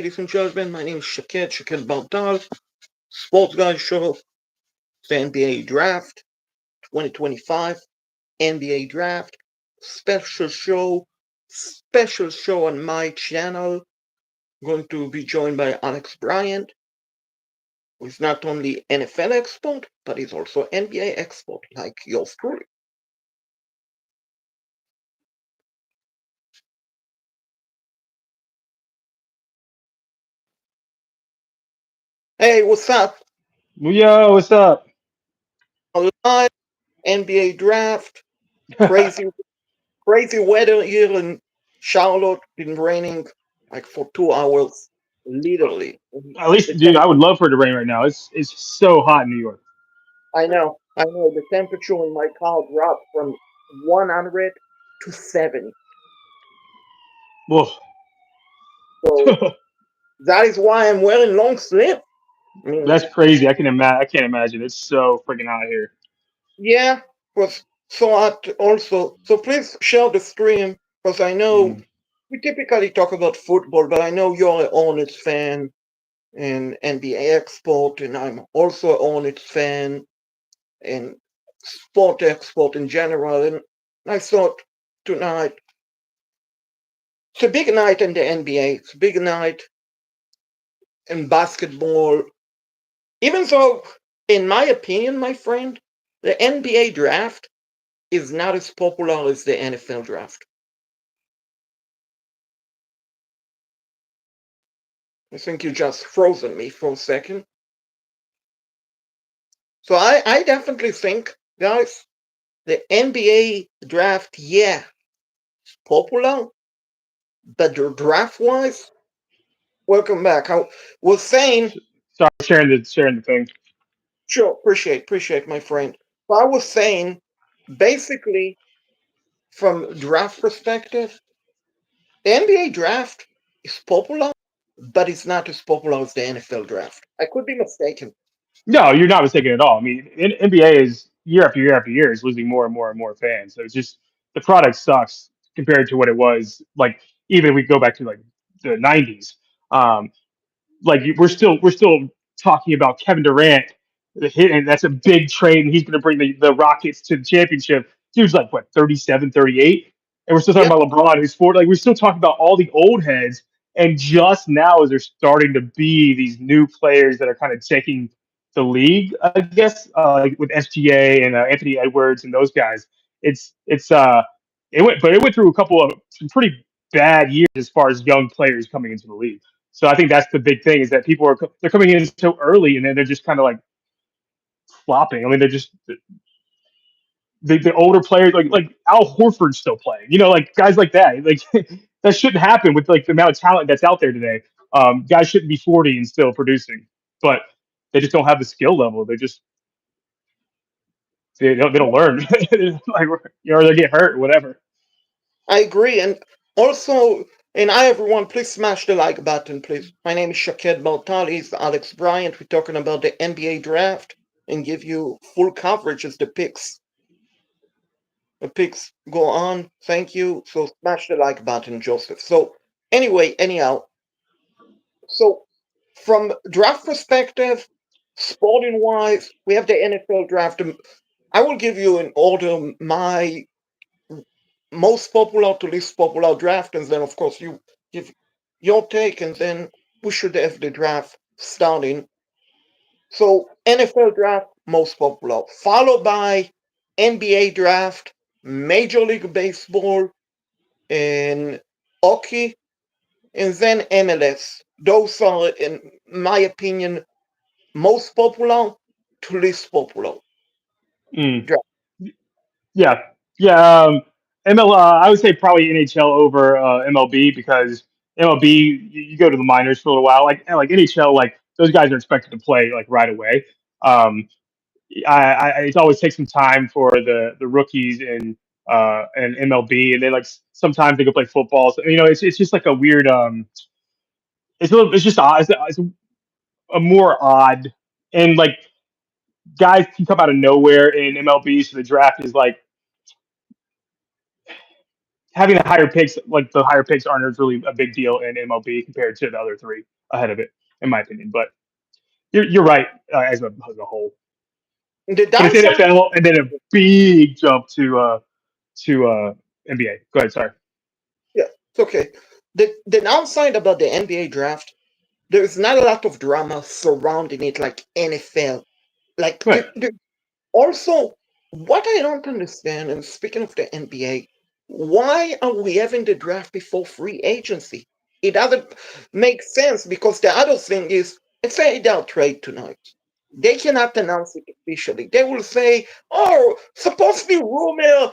ladies and gentlemen. My name is Shaked Bar-Tal, Sports Guy Show, the NBA Draft 2025, NBA Draft, special show, special show on my channel. I'm going to be joined by Alex Bryant, who is not only NFL expert, but he's also NBA expert, like yours truly. Hey, what's up? Yo, what's up? Live NBA Draft, crazy crazy weather here in Charlotte. Been raining like for 2 hours, literally. At least, The dude, I temperature. would love for it to rain right now. It's so hot in New York. I know. The temperature in my car dropped from 100 to 70. Whoa. So that is why I'm wearing long sleeve. I mean, That's crazy. I can't imagine. It's so freaking hot here. yeah, was so hot also. So please share the stream because I know Mm. we typically talk about football, but I know you're an Hornets fan and NBA expert, and I'm also an Hornets fan and sport expert in general. And I thought tonight it's a big night in the NBA. It's a big night in basketball. Even though, in my opinion, my friend, the NBA draft is not as popular as the NFL draft. I think you just frozen me for a second. So I definitely think, guys, the NBA draft, yeah, popular, but the draft wise, welcome back. I was saying, Sorry, sharing the thing. sure, appreciate my friend. But I was saying, basically, from draft perspective, the NBA draft is popular, but it's not as popular as the NFL draft. I could be mistaken. No, you're not mistaken at all. I mean, NBA is year after year after year is losing more and more and more fans. So it's just the product sucks compared to what it was. Like even if we go back to like the '90s. Like we're still talking about Kevin Durant, and that's a big trade, and he's going to bring the Rockets to the championship. Dude's like what 37, 38, and we're still talking Yep, about LeBron, who's 40. Like we're still talking about all the old heads, and just now as they're starting to be these new players that are kind of taking the league, I guess, like with SGA and Anthony Edwards and those guys. It's it went through a couple of some pretty bad years as far as young players coming into the league. So I think that's the big thing is that they're coming in so early and then they're just kind of like flopping. I mean, they're just the older players like Al Horford's still playing. You know, like guys like that. Like that shouldn't happen with like the amount of talent that's out there today. Guys shouldn't be 40 and still producing, but they just don't have the skill level. They don't learn. Like or they get hurt or whatever. I agree. And also, and hi everyone, please smash the like button, please. My name is Shaked Baltali, he's Alex Bryant. We're talking about the NBA draft and give you full coverage as the picks go on. Thank you. So smash the like button, Joseph. So anyway, anyhow, so from draft perspective, sporting wise, we have the NFL draft. I will give you in order my most popular to least popular draft, and then of course you give your take, and then we should have the draft starting. So NFL draft most popular, followed by NBA draft, Major League Baseball, and hockey, and then MLS. Those are, in my opinion, most popular to least popular Mm. draft. Yeah, yeah. ML, I would say probably NHL over MLB because MLB you go to the minors for a little while. Like NHL, like those guys are expected to play like right away. Um, it always takes some time for the rookies and MLB, and then like sometimes they go play football. So, you know, it's just like a weird. It's just odd. It's a more odd and like guys can come out of nowhere in MLB, so the draft is like having the higher picks, like the higher picks, aren't really a big deal in MLB compared to the other three ahead of it, in my opinion. But you're right as a whole. The But it's downside, NFL and then a big jump to NBA. Go ahead. Sorry. yeah, it's okay. The downside about the NBA draft, there's not a lot of drama surrounding it like NFL. Like Right. also, what I don't understand, and speaking of the NBA, why are we having the draft before free agency? It doesn't make sense because the other thing is, let's say they'll trade tonight. They cannot announce it officially. They will say, oh, supposedly rumor,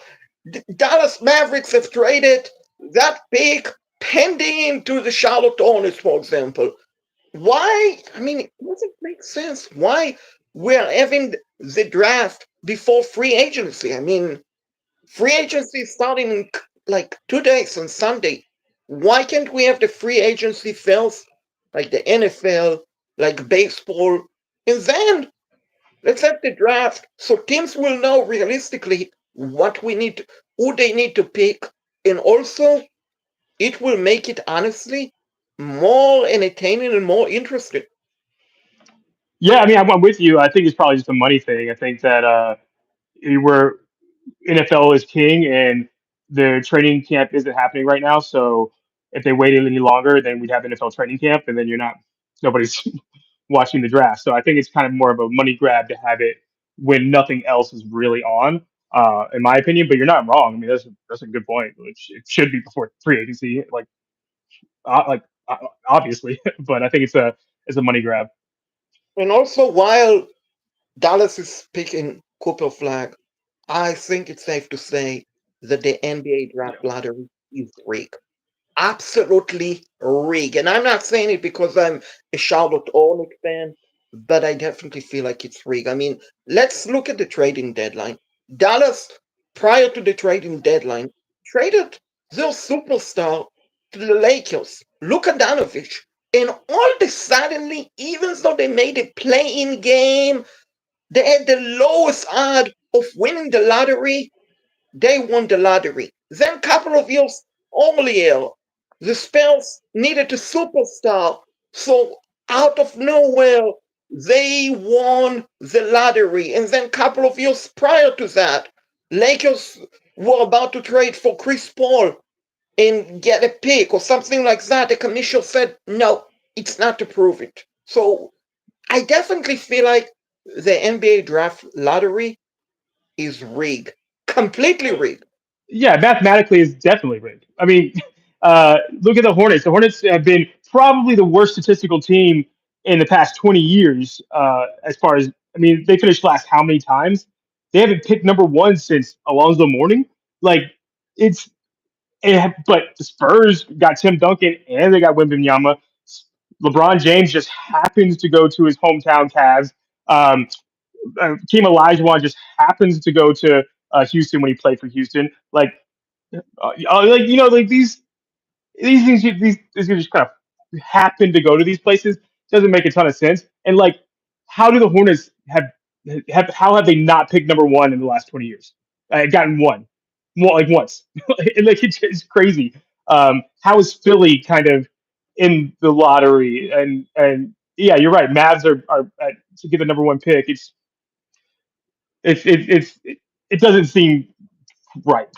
Dallas Mavericks have traded that pick pending to the Charlotte Hornets, for example. Why? I mean, it doesn't make sense. Why we're having the draft before free agency? I mean, free agency is starting in like 2 days on Sunday. Why can't we have the free agency first, like the NFL, like baseball, and then let's have the draft so teams will know realistically what we need, who they need to pick, and also it will make it honestly more entertaining and more interesting. Yeah, I mean, I'm with you. I think it's probably just a money thing. I think that we're NFL is king, and the training camp isn't happening right now. So if they waited any longer, then we'd have NFL training camp, and then you're not nobody's watching the draft. So I think it's kind of more of a money grab to have it when nothing else is really on, in my opinion. But you're not wrong. I mean, that's a good point. Which it should be before free agency, like obviously. But I think it's a money grab. And also, while Dallas is picking Cooper Flag, I think it's safe to say that the NBA Yeah. draft lottery is rigged. Absolutely rigged. And I'm not saying it because I'm a Charlotte Hornet fan, but I definitely feel like it's rigged. I mean, let's look at the trading deadline. Dallas, prior to the trading deadline, traded their superstar to the Lakers, Luka Doncic. And all of a suddenly, even though they made a play-in game, they had the lowest odds of winning the lottery. They won the lottery. Then, a couple of years earlier, the Spurs needed a superstar. So, out of nowhere, they won the lottery. And then, a couple of years prior to that, Lakers were about to trade for Chris Paul and get a pick or something like that. The commissioner said, no, it's not to prove it. So, I definitely feel like the NBA draft lottery is rigged, completely rigged. Yeah, mathematically is definitely rigged. I mean, look at the Hornets. The Hornets have been probably the worst statistical team in the past 20 years. As far as I mean, they finished last how many times? They haven't picked number one since Alonzo Mourning. Like it's, but the Spurs got Tim Duncan and they got Wembanyama. LeBron James just happens to go to his hometown Cavs. Um, Team Olajuwon just happens to go to Houston when he played for Houston. Like like these things, these just kind of happen to go to these places. Doesn't make a ton of sense. And like, how do the Hornets have how have they not picked number one in the last 20 years? Gotten one, more like once. And like it's crazy. How is Philly kind of in the lottery? And yeah, you're right. Mavs are to get the number one pick. It doesn't seem right.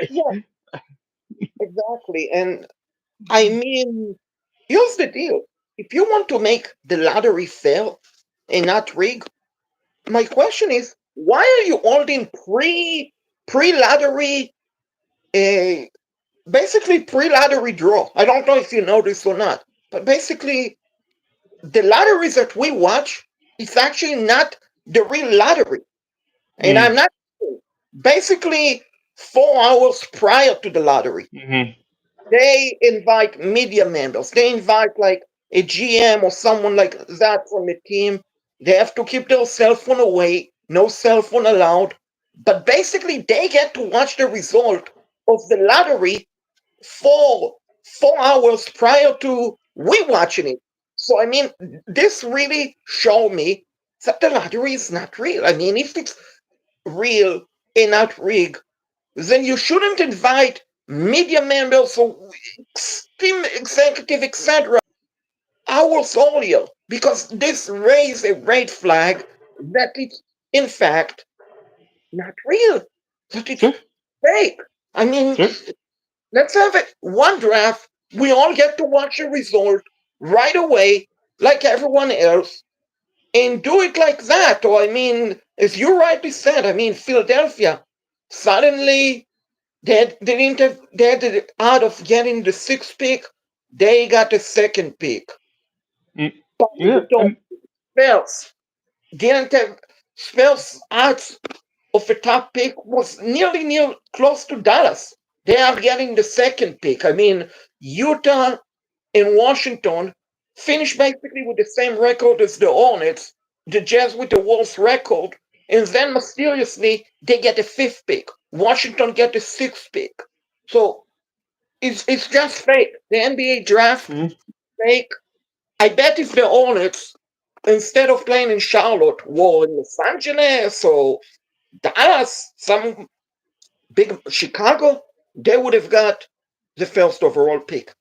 Yeah, exactly. And I mean, here's the deal. If you want to make the lottery fair and not rig, my question is, why are you holding pre-lottery, uh, basically pre-lottery draw? I don't know if you know this or not, but basically the lotteries that we watch, it's actually not the real lottery. And Mm, I'm not basically 4 hours prior to the lottery. hmm They invite media members. They invite like a GM or someone like that from the team. They have to keep their cell phone away, no cell phone allowed. But basically, they get to watch the result of the lottery for 4 hours prior to we watching it. So I mean, this really showed me that the lottery is not real. I mean, if it's real and not rigged, then you shouldn't invite media members, so team executive, etc., our soil, because this raised a red flag that it's in fact not real, that it's Sure, fake. I mean, sure. let's have it one draft. We all get to watch a result right away, like everyone else, and do it like that. Or, I mean, as you rightly said, I mean, Philadelphia suddenly they didn't have, they had the art of getting the sixth pick. They got the second pick. Mm, But yeah, the top and Spurs didn't have Spurs odds of a top pick was nearly near close to Dallas. They are getting the second pick. I mean, Utah and Washington finished basically with the same record as the Hornets, the Jazz with the worst record, and then mysteriously they get the fifth pick. Washington get the sixth pick. So it's just fake. The NBA draft mm, fake. I bet if the Hornets, instead of playing in Charlotte, were in Los Angeles or Dallas, some big Chicago, they would have got the first overall pick.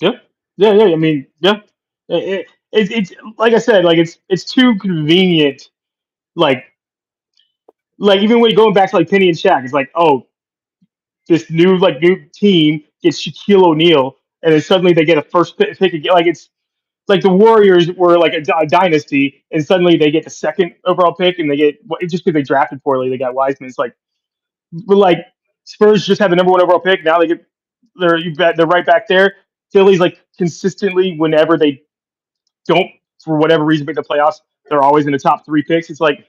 yeah, yeah, yeah. I mean, yeah. It's like I said, like it's too convenient. Like even when going back to like Penny and Shaq, it's like, oh, this new team gets Shaquille O'Neal, and then suddenly they get a pick again. Like it's like the Warriors were like a dynasty, and suddenly they get the second overall pick, and they get just because they drafted poorly, they got Wiseman. It's like we're like Spurs just had the number one overall pick. Now they're right back there. Philly's like consistently whenever they don't for whatever reason make the playoffs, they're always in the top three picks. It's like,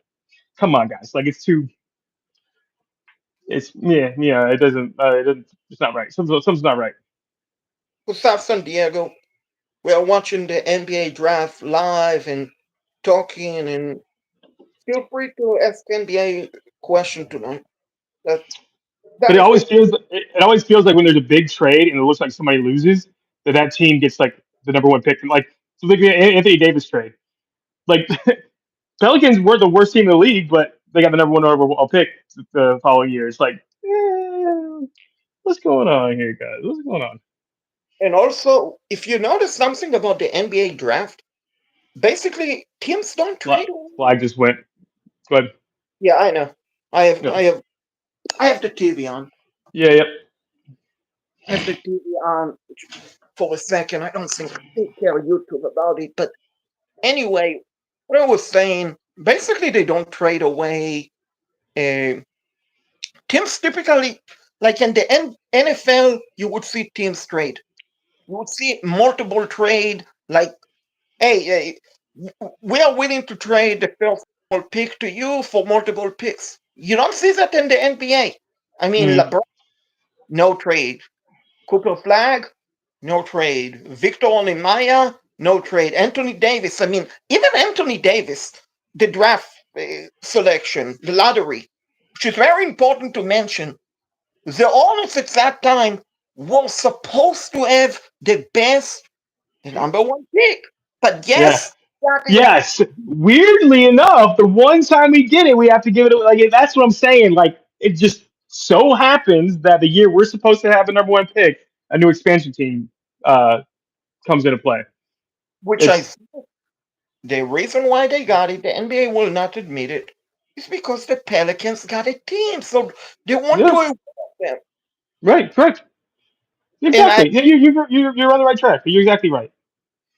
come on, guys, like it's too. It's yeah. It's not right. Something's not right. South San Diego, we are watching the NBA draft live and talking, and feel free to ask NBA question tonight. That But that is it. it always feels like when there's a big trade and it looks like somebody loses, that team gets like the number one pick. Like so like the Anthony Davis trade. Like Pelicans were the worst team in the league, but they got the number one overall pick the following year. It's like, what's going on here, guys? What's going on? And also, if you notice something about the NBA draft, basically teams don't trade away. Flag just went. But Yeah, I know. I have yeah, I have I have the TV on. yeah, yep. I have the TV on for a second. I don't think I take care of YouTube about it, but anyway, what I was saying, basically they don't trade away. Uh, teams typically, like in the NFL, you would see teams trade. You would see multiple trade, like, hey, we are willing to trade the first pick to you for multiple picks. You don't see that in the NBA. I mean, Mm, LeBron, no trade. Cooper Flag, no trade. Victor Olimaya, no trade. Anthony Davis, I mean, even Anthony Davis, the draft selection, the lottery, which is very important to mention. The Hornets at that time were supposed to have the best, the number one pick. But yeah. guess what? Yes. Weirdly enough, the one time we get it, we have to give it like that's what I'm saying. Like it just so happens that the year we're supposed to have the number one pick, a new expansion team uh, comes into play. Which I It's the reason why they got it, the NBA will not admit it, is because the Pelicans got a team, so they want to yeah, reward them. right, correct, And I exactly. Yeah, you're on the right track. You're exactly right.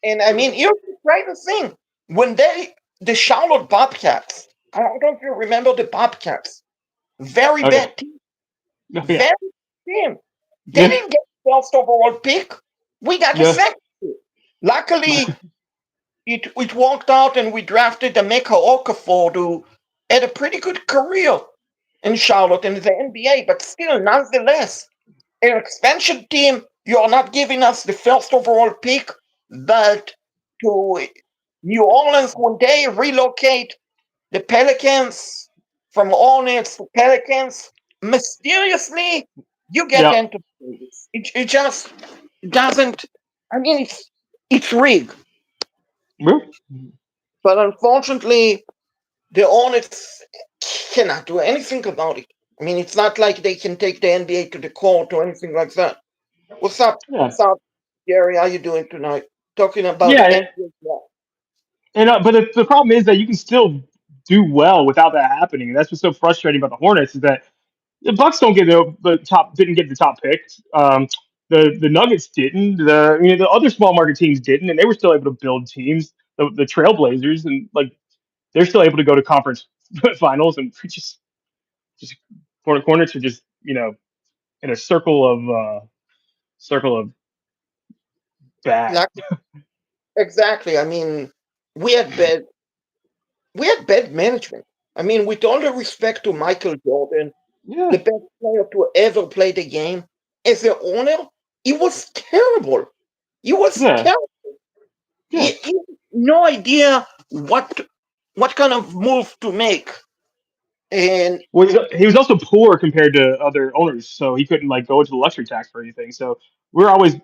and I mean, here's the greatest thing: when the Charlotte Bobcats, I don't know if you remember the Bobcats, very Oh yeah, bad team, oh yeah, very team. They yeah, didn't get the first overall pick. We got the yeah, second pick. Luckily, it worked out, and we drafted Emeka Okafor, who had a pretty good career in Charlotte in the NBA, but still, nonetheless, an expansion team, you're not giving us the first overall pick, but to New Orleans when they relocate the Pelicans from Hornets to Pelicans, mysteriously, you get yeah. into this. It just doesn't, I mean, it's rigged, Well, but unfortunately, the Hornets cannot do anything about it. I mean, it's not like they can take the NBA to the court or anything like that. What's up? Yeah, What's up, Gary? How you doing tonight? Talking about the yeah, NBA draft. and but the problem is that you can still do well without that happening. And that's what's so frustrating about the Hornets is that the Bucks don't get the top didn't get the top picks. The Nuggets didn't. The other small market teams didn't, and they were still able to build teams. The Trailblazers and like they're still able to go to conference finals, and just Hornets are just in a circle of bad. Like, exactly. I mean, we had bad we had bad management. I mean, with all the respect to Michael Jordan, Yeah, the best player to ever play the game, as an owner, he was terrible. He was yeah, terrible. yeah. He had no idea what kind of move to make. And Well, he was also poor compared to other owners, so he couldn't like go into the luxury tax for anything. So we're always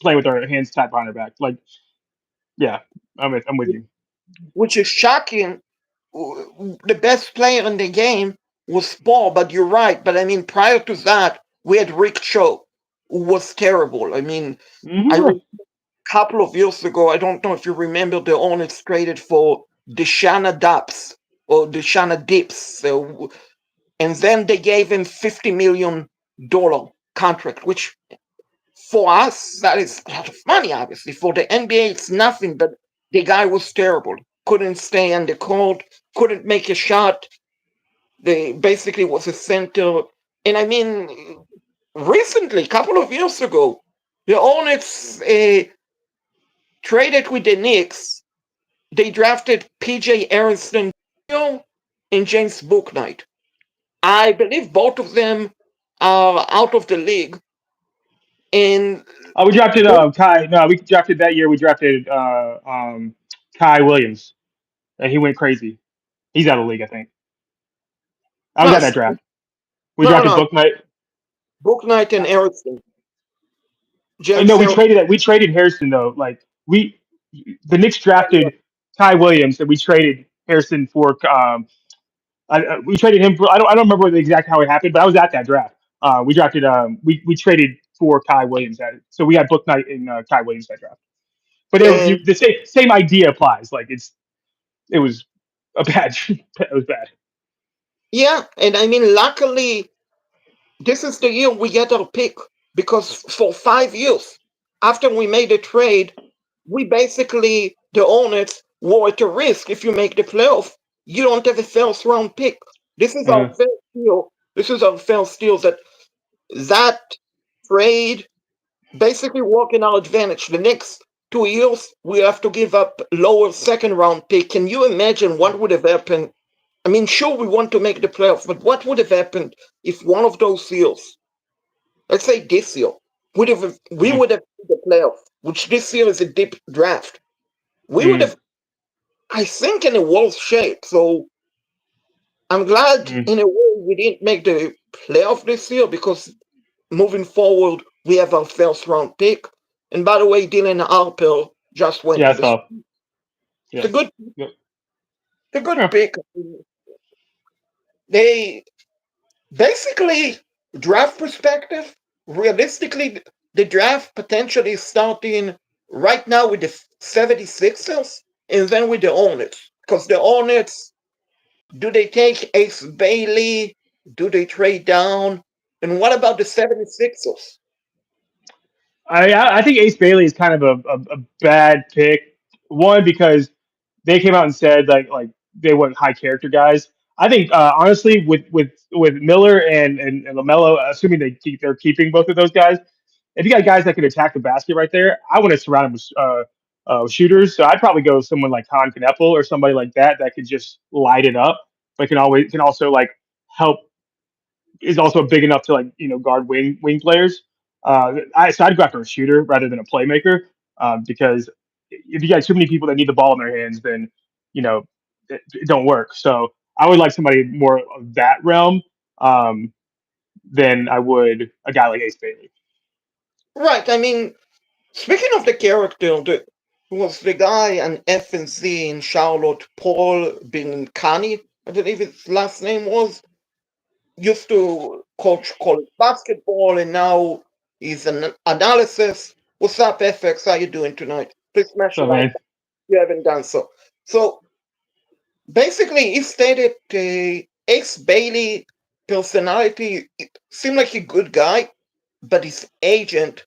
playing with our hands tied behind our back. Like, yeah, I'm with you. which is shocking. The best player in the game was Paul, but you're right. But I mean, prior to that, we had Rick Cho, who was terrible. I mean, I Hmm. remember a couple of years ago, I don't know if you remember, the Hornets traded for Deshana Daps or Deshana Dips. So, and then they gave him $50 million contract, which for us, that is a lot of money, obviously. For the NBA, it's nothing, but the guy was terrible. Couldn't stay on the court, couldn't make a shot. They basically was a center. And I mean, recently, a couple of years ago, the Hornets traded with the Knicks. They drafted PJ Harrison and James Booknight. I believe both of them are out of the league. And We drafted Kai. No, we drafted that year. We drafted Kai Williams, and he went crazy. He's out of the league, I think. I was no, at that draft. We no, drafted no, Book Knight. Booknight and Harrison. James No, we Harrison. traded that. We traded Harrison though. Like the Knicks drafted Kai Williams, and we traded Harrison for we traded him for. I don't remember the exact how it happened, but I was at that draft. We drafted. We traded for Kai Williams. So we had Book Knight and Kai Williams that draft. But And the same idea applies. Like it was a bad. It was bad. yeah, and I mean, luckily, this is the year we get our pick because for 5 years after we made the trade, we basically, the owners, were at a risk. If you make the playoff, you don't have a first round pick. This is our Uh, first deal. This is our first deal that trade basically work in our advantage. The next 2 years, we have to give up lower second round pick. Can you imagine what would have happened? I mean, sure, we want to make the playoffs, but what would have happened if one of those years, let's say this year, we mm, would have made the playoff, which this year is a deep draft. We would mm, have, I think, in a worse shape. So I'm glad mm. in a way we didn't make the playoff this year because moving forward, we have our first round pick. And by the way, Dylan Harper just went Yeah, to I the. saw. It's a Yeah. good, Yep. it's a good Yeah. pick. They basically draft perspective. Realistically, the draft potentially is starting right now with the 76ers and then with the Hornets. Because the Hornets, do they take Ace Bailey? Do they trade down? And what about the 76ers? I think Ace Bailey is kind of a bad pick. One because they came out and said like they want high character guys. I think honestly with Miller and Lamelo, assuming they're keeping both of those guys, if you got guys that can attack the basket right there, I want to surround them with shooters. So I'd probably go with someone like Han Kneppel or somebody like that could just light it up, but can also like help is also big enough to like guard wing players. So I'd go after a shooter rather than a playmaker because if you got too many people that need the ball in their hands, then you know it don't work. So I would like somebody more of that realm um, than I would a guy like Ace Bailey. Right. I mean, speaking of the character, was the guy on FNC in Charlotte, Paul Bincani, I believe his last name was. used to coach college basketball, and now he's an analysis. What's up, FX? How you doing tonight? Please smash the So like man. button if you haven't done so. So basically, he stated Ace Bailey personality seemed like a good guy, but his agent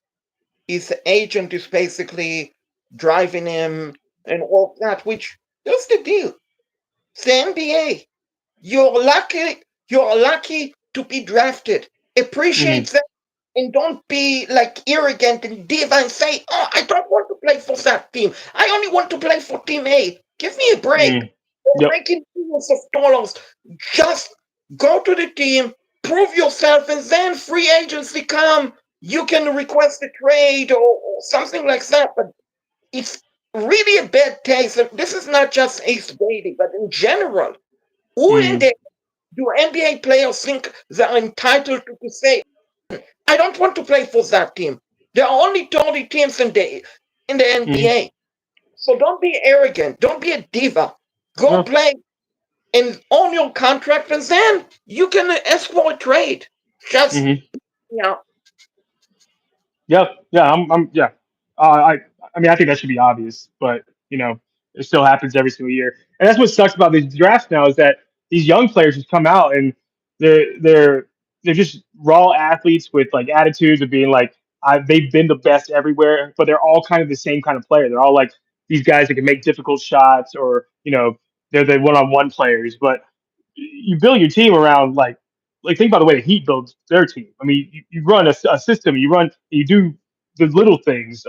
is basically driving him and all that. Which here's the deal: it's the NBA. You're lucky. You're lucky to be drafted. Appreciate Mm-hmm. that, and don't be like arrogant and diva and say, "Oh, I don't want to play for that team. I only want to play for Team A." Give me a break. Mm-hmm. You're Yep. making millions of dollars. Just go to the team, prove yourself, and then free agency come. You can request a trade or something like that. But it's really a bad taste. And this is not just Ace Bailey, but in general. Who in Mm-hmm. the do NBA players think they're entitled to say, I don't want to play for that team? There are only 30 teams in the Mm-hmm. NBA. So don't be arrogant. Don't be a diva. Go No. play and own your contract, and then you can ask for a trade. Just, Mm-hmm. you know, Yep. Yeah. Yeah. Uh, I. I mean, I think that should be obvious, but it still happens every single year, and that's what sucks about these drafts now is that these young players just come out and they're they're just raw athletes with like attitudes of being like they've been the best everywhere, but they're all kind of the same kind of player. They're all like these guys that can make difficult shots, or they're the one-on-one players. But you build your team around like think about the way the Heat builds their team. I mean, you run a system, you do the little things,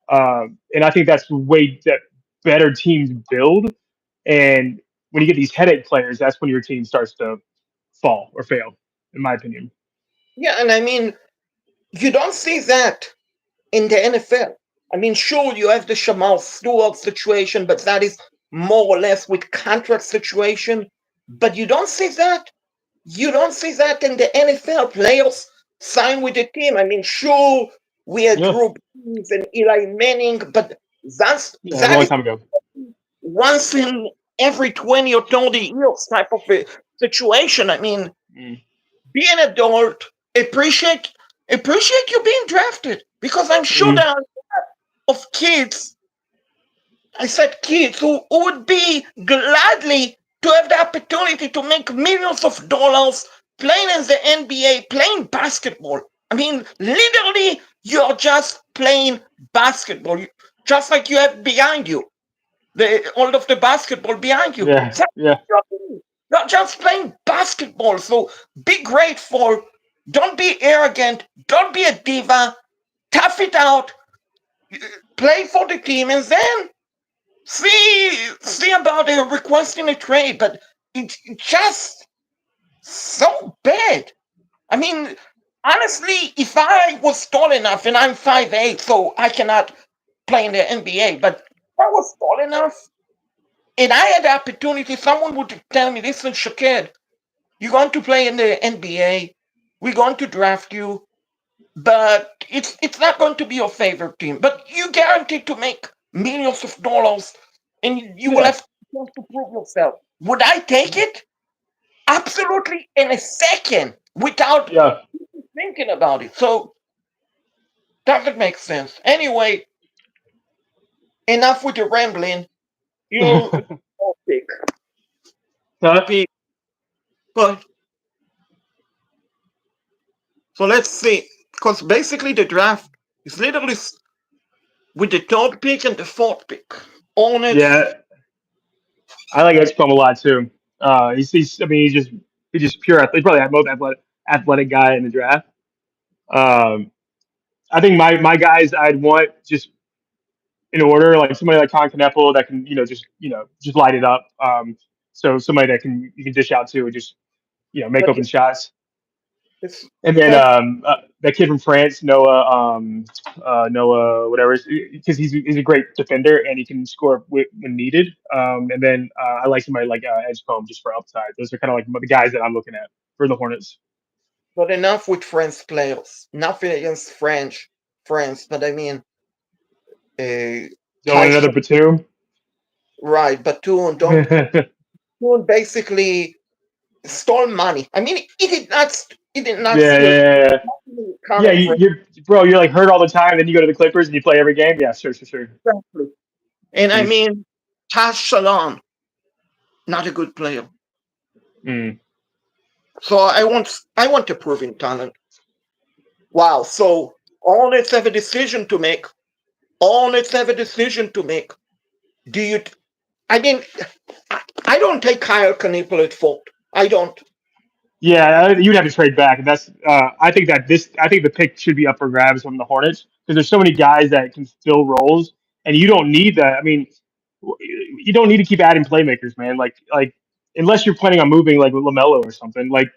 and I think that's the way that better teams build. And when you get these headache players, that's when your team starts to fall or fail, in my opinion. yeah, and I mean, you don't see that in the NFL. I mean, sure, you have the Jamal Stewart situation, but that is more or less with contract situation. But you don't see that. You don't see that in the NFL. Players sign with the team. I mean, sure, we had Yeah, Drew Brees and Eli Manning, but yeah, that was a that long is time ago. once in every 20 or 30 years type of a situation. I mean, Mm, be an adult, appreciate appreciate you being drafted, because I'm sure there mm, are of kids, I said kids, who would be gladly to have the opportunity to make millions of dollars playing in the NBA, playing basketball. I mean, literally, you're just playing basketball, just like you have behind you, all of the basketball behind you. yeah, yeah. You're just playing basketball. So be grateful. Don't be arrogant. Don't be a diva. Tough it out. Play for the team, and then see about requesting a trade. But it's just so bad. I mean, honestly, if I was tall enough, and I'm 5'8", so I cannot play in the NBA, but if I was tall enough and I had the opportunity, someone would tell me, listen, Shaked, you're going to play in the NBA. We're going to draft you, but it's not going to be your favorite team. But you guaranteed to make millions of dollars, and you will Yeah, have to prove yourself. Would I take it? Absolutely, in a second, without yeah. thinking about it. So doesn't make sense. Anyway, enough with the rambling. You pick, Huh? pick. But so let's see, because basically the draft is literally with the third pick and the fourth pick. Hornets. Yeah, I like Edgecombe a lot too. He's I mean, he's just pure. He's probably the most athletic guy in the draft. Um, I think my guys I'd want just in order, like somebody like Con Kneppel that can, just light it up. So somebody that you can dish out to and just, make But yeah, open shots. it's And then but that kid from France, Noah, whatever, because he's a great defender and he can score when needed. And then I like somebody like Edgecombe just for upside. Those are kind of like the guys that I'm looking at for the Hornets. but enough with French players. Nothing against France, but I mean, uh, So in another Tyson, Batum. right? But Toon, don't Toon basically. stole money. I mean, he did not Yeah, see yeah, it yeah, yeah. Yeah, coming from you're bro. You're like hurt all the time. Then you go to the Clippers and you play every game. Yeah, sure, sure, sure. exactly. And I Mm, mean, Tash Salon, not a good player. mm. So I want a proven talent. Wow. So all Nets have a decision to make. All Nets have a decision to make. Do you? I mean, I don't take Kyle Knippel at fault. I don't. Yeah, you'd have to trade back, and that's. I think that this. I think the pick should be up for grabs from the Hornets because there's so many guys that can fill roles, and you don't need that. I mean, you don't need to keep adding playmakers, man. Like unless you're planning on moving like with Lamelo or something. Like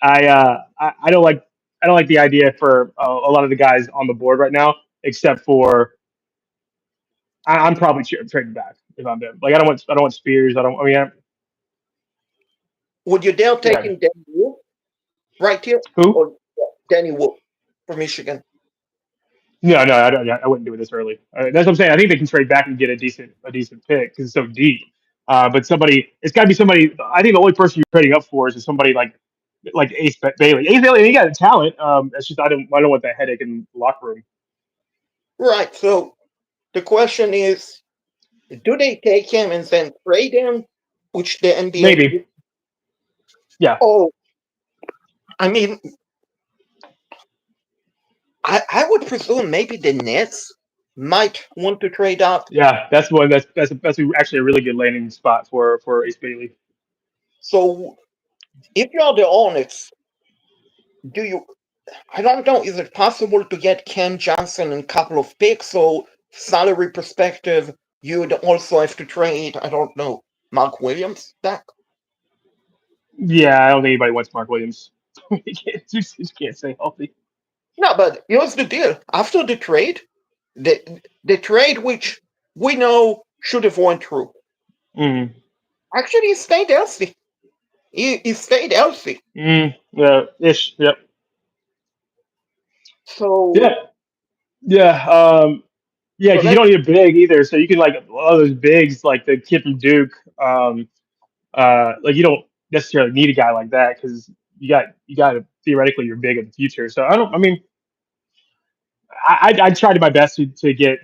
I don't like the idea for a lot of the guys on the board right now, except for I'm probably trading back if I'm them. Like I don't want Spears. I don't. I mean, Would you dare yeah. taking Danny Wolf right here Who? or Danny Wolf from Michigan? No, no, I don't. I wouldn't do it this early. That's what I'm saying. I think they can trade back and get a decent pick because it's so deep. But it's got to be somebody. I think the only person you're trading up for is somebody like Ace Bailey. Ace Bailey, he got a talent. It's just I don't want that headache in the locker room. Right. So the question is, do they take him and then trade him, which the NBA? Maybe, yeah, Oh, I mean, I would presume maybe the Nets might want to trade up. yeah. That's one. That's actually a really good landing spot for Ace Bailey. So if you're the Hornets, do you? I don't know. Is it possible to get Cam Johnson and a couple of picks? So salary perspective, you'd also have to trade. I don't know, Mark Williams back. Yeah, I don't think anybody wants Mark Williams. You just can't stay healthy. No, but here's the deal. After the trade which we know should have went through, Mm, actually he stayed healthy. He stayed healthy. yeah, ish. Yep. So Yeah. Yeah. Yeah, so because you that don't need a big either. So you can like all those bigs, like the kid from Duke. Like you don't necessarily need a guy like that because you got theoretically you're big in the future. So I don't. I mean, I tried my best to get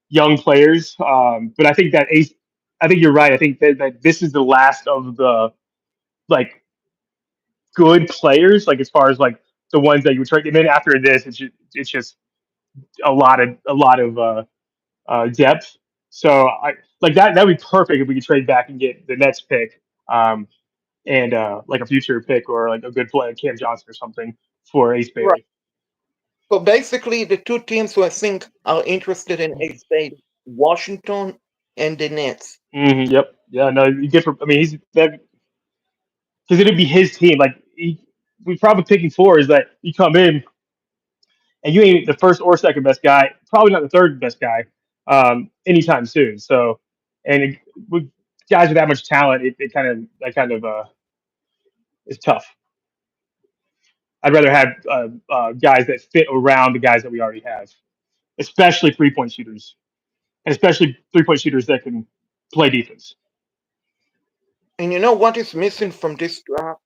young players, but I think that Ace. I think you're right. I think that this is the last of the like good players, like as far as like the ones that you would trade. And then after this, it's just a lot of depth. So I like that. That would be perfect if we could trade back and get the next pick, um, and like a future pick or like a good play, Cam Johnson or something for Ace right. Bailey. So basically the two teams who I think are interested in a spade, Washington and the Nets. Yep. Yeah. No. You get. I mean, he's that because it'd be his team. Like we probably picking four is that you come in and you ain't the first or second best guy, probably not the third best guy, anytime soon. So, and with guys with that much talent, it kind of that kind of is tough. I'd rather have guys that fit around the guys that we already have, especially 3 point shooters, and especially 3 point shooters that can play defense. And you know what is missing from this draft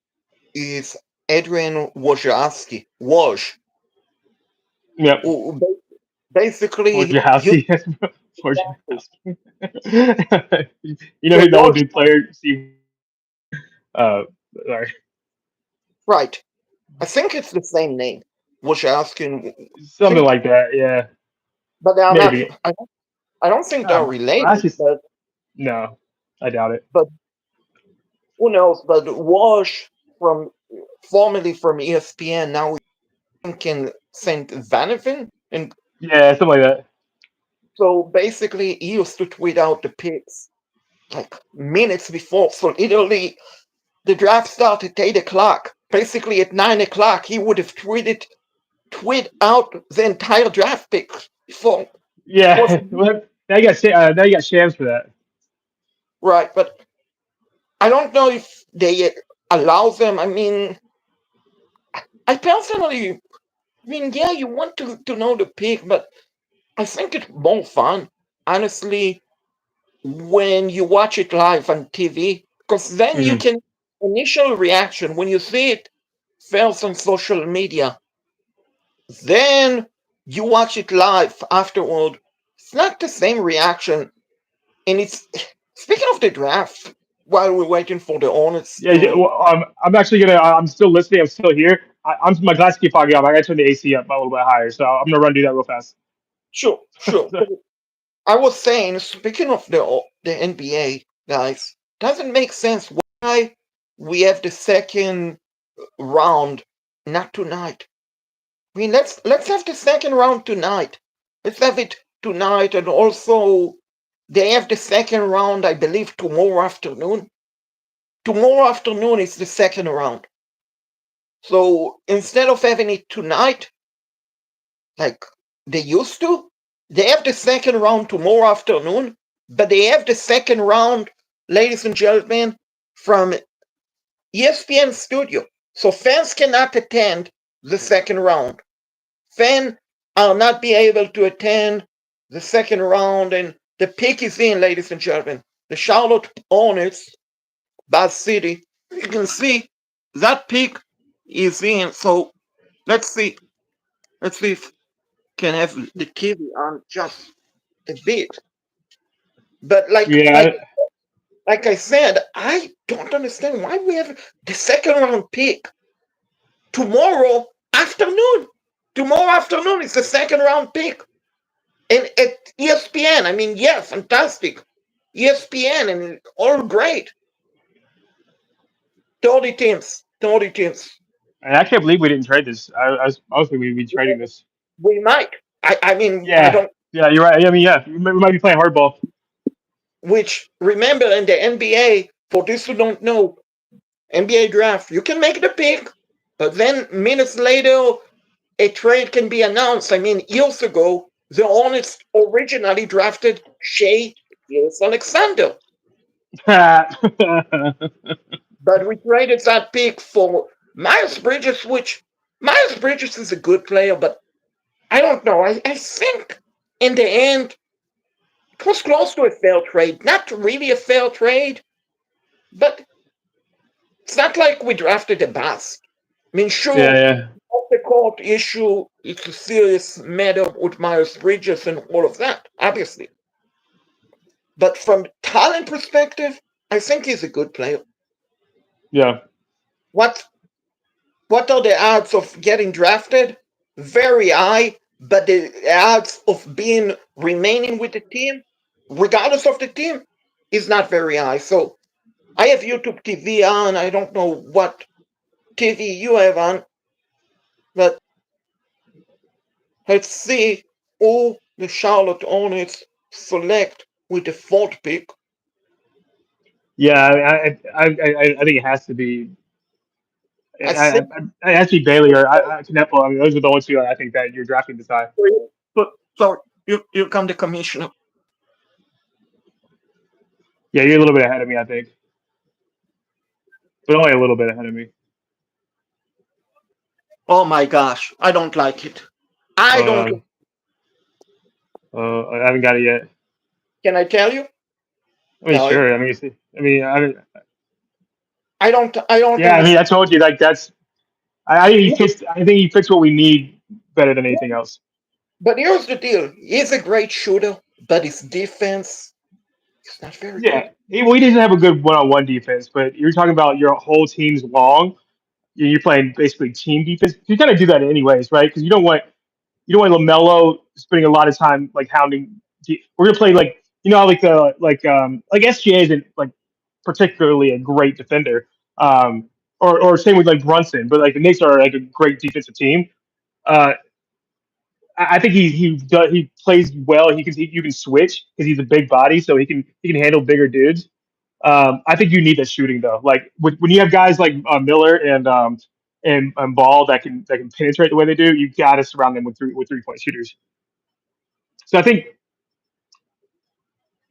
is Adrian Wojnarowski. Yep. Who basically you Wojciechowski. Wojciechowski. You know so who the old Woj dude player? Steve. Uh, sorry, right. I think it's the same name. Wojnarowski and I something think, like that. Yeah, but they are not. maybe. I don't think they're Well, that's related. just no. I doubt it. But who knows? But Woj from formerly from ESPN now in Saint Vanavin, and Yeah, something like that. so basically he used to tweet out the picks like minutes before. So literally the draft started at 8 o'clock. Basically at 9 o'clock he would have tweet out the entire draft picks before. Was Yeah, well, now you got Shams for that. right, but I don't know if they allow them. I mean, I personally, I mean, yeah, you want to know the pick, but I think it's more fun, honestly, when you watch it live on TV, because then you Mm. can. initial reaction when you see it first on social media, then you watch it live afterward. It's not the same reaction. And it's speaking of the draft, while we're waiting for the Hornets Yeah, yeah, to well, I'm actually gonna. I'm still listening. I'm still here. I'm my glasses keep fogging up. I gotta turn the AC up a little bit higher, so I'm gonna run do that real fast. sure, sure. I was saying, speaking of the NBA guys, doesn't make sense why we have the second round not tonight. I mean, let's have the second round tonight. Let's have it tonight, and also they have the second round, I believe, tomorrow afternoon. Tomorrow afternoon is the second round. So instead of having it tonight, like they used to, they have the second round tomorrow afternoon, but they have the second round, ladies and gentlemen, from ESPN Studio. So fans cannot attend the second round. Fans are not be able to attend the second round, and the pick is in, ladies and gentlemen. The Charlotte Hornets, Bad City. You can see that pick is in. So let's see. Let's see if can have the TV on just a bit. But Yeah, like I said, I don't understand why we have the second round pick tomorrow afternoon. Tomorrow afternoon is the second round pick. And at ESPN, I mean, yeah, fantastic. ESPN and all great. 30 teams. 30 teams. and I can't believe we didn't trade this. I was thinking we'd be trading this. We might. I mean, I Yeah, don't, yeah, you're right. I mean, yeah, we might be playing hardball. which remember in the NBA, for those who don't know, NBA draft, you can make the pick, but then minutes later, a trade can be announced. I mean, years ago, the Hornets originally drafted Shea Gillis Alexander, but we traded that pick for Miles Bridges, which Miles Bridges is a good player, but I don't know. I think in the end, it was close to a fair trade. Not really a fair trade, but it's not like we drafted a bust. I mean, Yeah, sure, yeah, off the court issue, it's a serious matter with Miles Bridges and all of that, obviously. But from talent perspective, I think he's a good player. yeah, What what are the odds of getting drafted? Very high, but the odds of being remaining with the team, regardless of the team, is not very high. So I have YouTube TV on. I don't know what TV you have on, but let's see who the Charlotte Hornets select with the fourth pick. yeah. I think it has to be. I think It has to be Bailey or Kneppel. I mean, those are the only two I think that you're drafting this high. but sorry, you come the commissioner. Yeah, you're a little bit ahead of me, I think, but only a little bit ahead of me. Oh my gosh, I don't like it. I don't. Uh, I haven't got it yet. Can I tell you? I mean, No, sure. I mean, I mean, I don't. I don't yeah. I mean, understand. I told you like that's. I think he fits. I think he fits what we need better than anything else. But here's the deal: he's a great shooter, but his defense is not very good. Yeah, well, he doesn't have a good one-on-one defense, but you're talking about your whole team's long. You're playing basically team defense. You kind of do that anyways, right? Because you don't want Lamelo spending a lot of time like hounding. We're gonna play like like the like SGA isn't like particularly a great defender, or same with like Brunson, but like the Knicks are like a great defensive team. Uh, I think he plays well. You can switch because he's a big body, so he can handle bigger dudes. I think you need that shooting though. Like when you have guys like Miller and Ball that can penetrate the way they do, you got to surround them with 3-point shooters. So I think,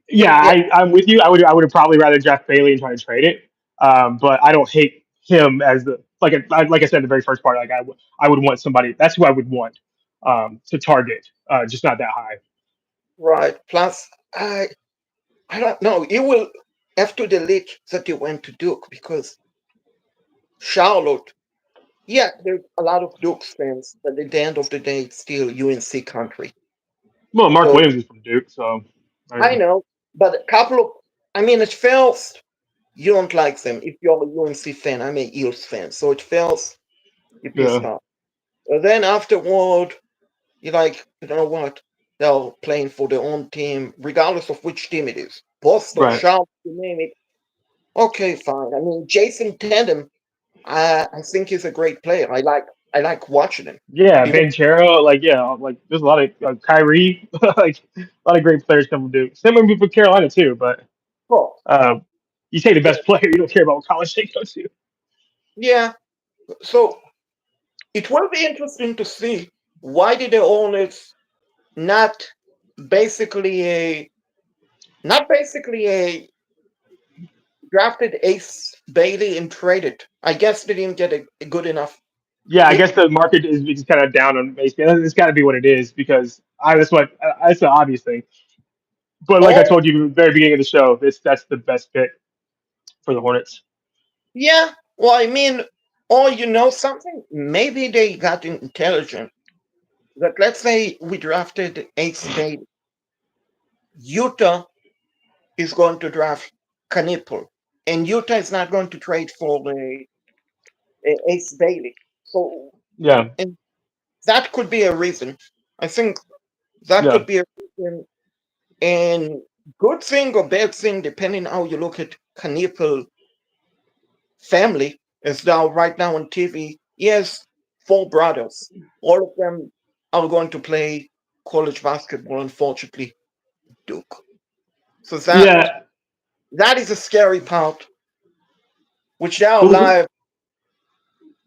yeah, Yeah, I'm with you. I would have probably rather draft Bailey and try to trade it. But I don't hate him as the like I said in the very first part. Like I would want somebody. That's who I would want to target. Just not that high. right. Plus, I don't know. You will have to delete that you went to Duke because Charlotte. Yeah, there's a lot of Dukes fans, but at the end of the day, it's still UNC country. Well, Mark So Williams is from Duke, so I I mean, know, but a couple of, I mean, it feels you don't like them if you're a UNC fan. I'm a Eels fan, so it feels you're pissed yeah, off. But then afterward, you're like, you know what? They're playing for their own team, regardless of which team it is. Boston, right. Charlotte, you name it. Okay, fine. I mean, Jason Tatum, I think he's a great player. I like watching him. Yeah, Even Banchero, like yeah, like there's a lot of Kyrie, like a lot of great players come from Duke. Same with Carolina too, but oh, uh, you take the yeah, best player, you don't care about what college they go to. yeah. So it will be interesting to see why did the Hornets not basically a not basically a drafted Ace Bailey and traded. I guess they didn't get a good enough Yeah, I pick. guess the market is kind of down on baseball. It's got to be what it is because that's the obvious thing. But like I Oh, told you at the very beginning of the show, this that's the best fit for the Hornets. yeah. Well, I mean, or you know something? Maybe they got intelligent. That let's say we drafted Ace Bailey. Utah is going to draft Knipple, and Utah is not going to trade for a Ace Bailey. So, Yeah, and that could be a reason. I think that yeah, could be a reason. And good thing or bad thing, depending how you look at Knipple family, is now right now on TV. He has four brothers. All of them are going to play college basketball, unfortunately, Duke. So yeah. that is a scary part, which they are But alive.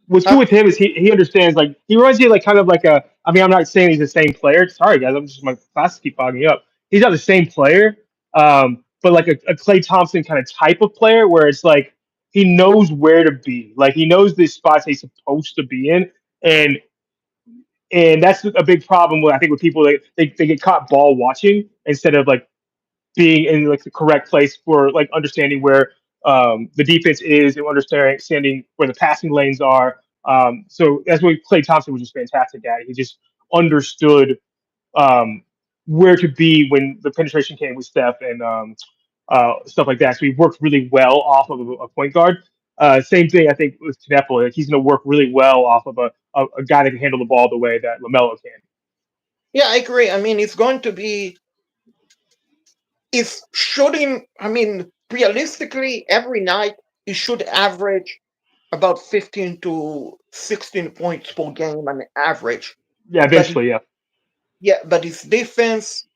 what's cool Huh? with him is he understands like he reminds me like kind of like a I mean I'm not saying he's the same player. Sorry guys, I'm just my classes keep fogging up. He's not the same player, but like a Clay Thompson kind of type of player where it's like he knows where to be. Like he knows the spots he's supposed to be in, and and that's a big problem with I think with people they get caught ball watching instead of like being in like the correct place for like understanding where the defense is and understanding where the passing lanes are. So that's what Clay Thompson was just fantastic at. He just understood um, where to be when the penetration came with Steph and stuff like that. So he worked really well off of a point guard. Same thing I think with Knepel. Like he's going to work really well off of a guy that can handle the ball the way that Lamelo can. Yeah, I agree. I mean, it's going to be it's shooting. I mean, realistically, every night he should average about 15 to 16 points per game on average. Yeah, But eventually, yeah, yeah, but his defense,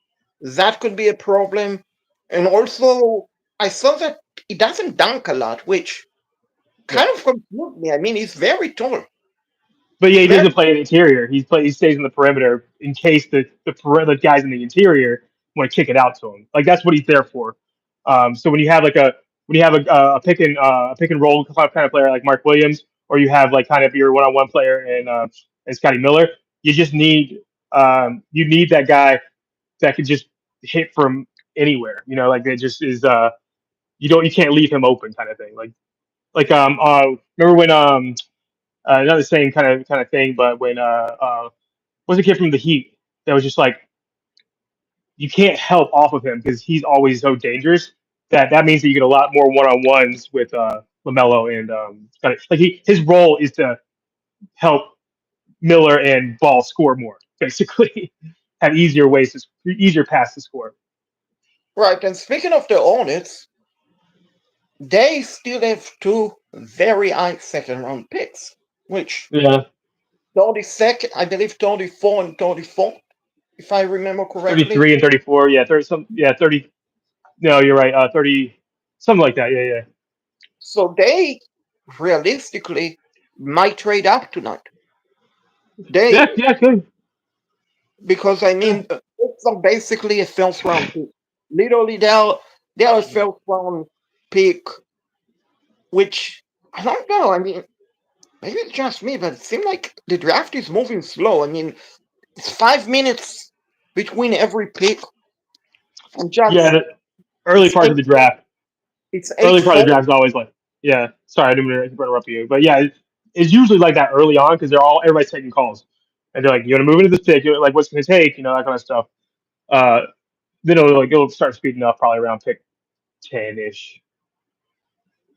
that could be a problem. And also, I saw that he doesn't dunk a lot, which yeah. kind of confused me. I mean, he's very tall. But yeah, He's he very doesn't play in the interior. He stays in the perimeter in case the guys in the interior want to kick it out to him. Like that's what he's there for. So when you have a pick and roll kind of player like Mark Williams, or you have like kind of your one on one player and Scotty Miller, you just need you need that guy that can just hit from anywhere. You know, like it just is you can't leave him open kind of thing. Remember when not the same kind of thing, but when what's the kid from the Heat that was just like you can't help off of him because he's always so dangerous. That means that you get a lot more one on ones with Lamelo and like his role is to help Miller and Ball score more, basically have easier pass to score. right. And speaking of the Hornets, they still have two very high second round picks, which Yeah, 32nd, I believe 34 and 34, if I remember correctly. 33 and 34. Yeah, 30 some. Yeah, 30. No, you're right. 30 something like that. Yeah, yeah, So they realistically might trade up tonight. yeah, They yeah. Good. because I Yeah. mean it's basically a first round pick. Literally they're a first round pick, which I don't know. I mean, maybe it's just me, but it seems like the draft is moving slow. I mean, it's 5 minutes between every pick, and Yeah, just the early it's parts of eight the draft. it's Early part of the 8-4. draft is always like. Yeah, sorry, I didn't mean to interrupt you, but yeah, it's usually like that early on because everybody's taking calls, and they're like, "You want to move into this pick? Like, what's going to take? That kind of stuff." Uh, then it'll start speeding up probably around pick 10 ish.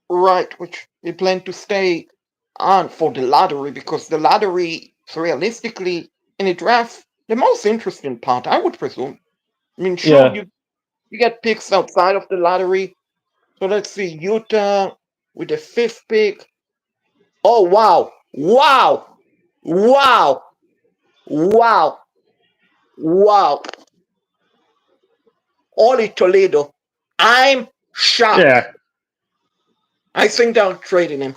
Right, which we plan to stay on for the lottery because the lottery is realistically in a draft the most interesting part, I would presume. I mean, sure, Yeah, you get picks outside of the lottery. So let's see, Utah with the fifth pick. Oh wow, wow, wow, wow, wow. Oli Toledo. I'm shocked. yeah, I think they're trading him.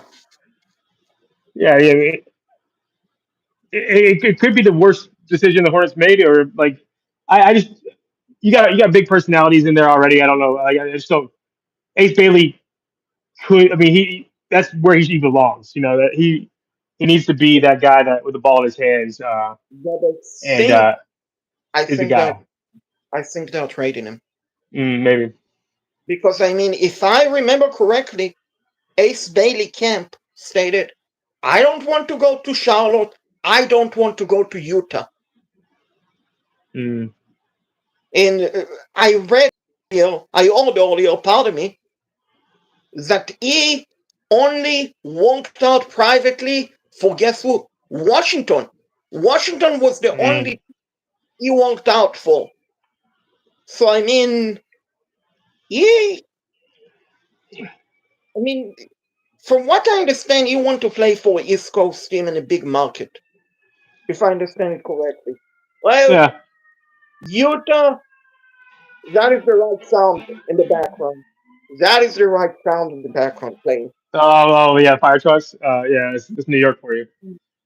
yeah. It could be the worst decision the Hornets made, or like I just you got big personalities in there already. I don't know. I just don't. Ace Bailey could. I mean, that's where he belongs. That he needs to be that guy that with the ball in his hands, But I and think I is the think that guy. I think they're trading him. Maybe. Because I mean, if I remember correctly, Ace Bailey Camp stated, I don't want to go to Charlotte. I don't want to go to Utah. Mm, And I read here, I heard earlier, pardon me, that he only worked out privately for guess who? Washington. Washington was the mm, only he worked out for. So I mean, he, I mean, from what I understand, he want to play for East Coast team in a big market, if I understand it correctly. Well, yeah. Utah, that is the right sound in the background. That is the right sound in the background playing. Yeah. Fire trucks. Yeah. It's New York for you.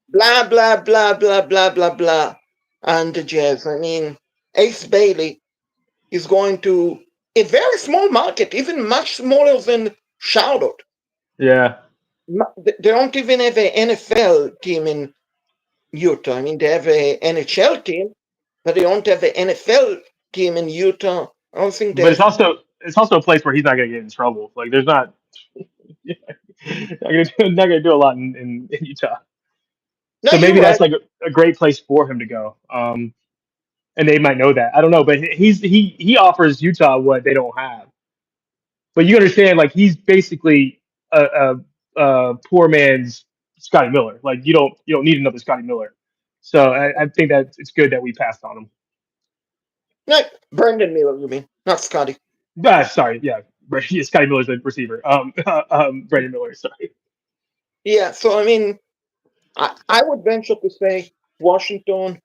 Blah, blah, blah, blah, blah, blah, blah. And the Jazz. I mean, Ace Bailey is going to a very small market, even much smaller than Charlotte. Yeah. They don't even have an NFL team in Utah. I mean, they have an NHL team, but they don't have an NFL team in Utah. I don't think they But it's have. also it's also a place where he's not gonna get in trouble. Like there's not not gonna do a lot in Utah. No, So you're maybe right. that's like a great place for him to go. And they might know that. I don't know, but he offers Utah what they don't have. But you understand, like he's basically a poor man's Scotty Miller. Like you don't need another Scotty Miller. So I think that it's good that we passed on him. No, Brandon Miller, you mean, not Scotty. Sorry, yeah, Scotty Miller's the receiver. Brandon Miller. Sorry, Yeah, so I mean, I would venture to say Washington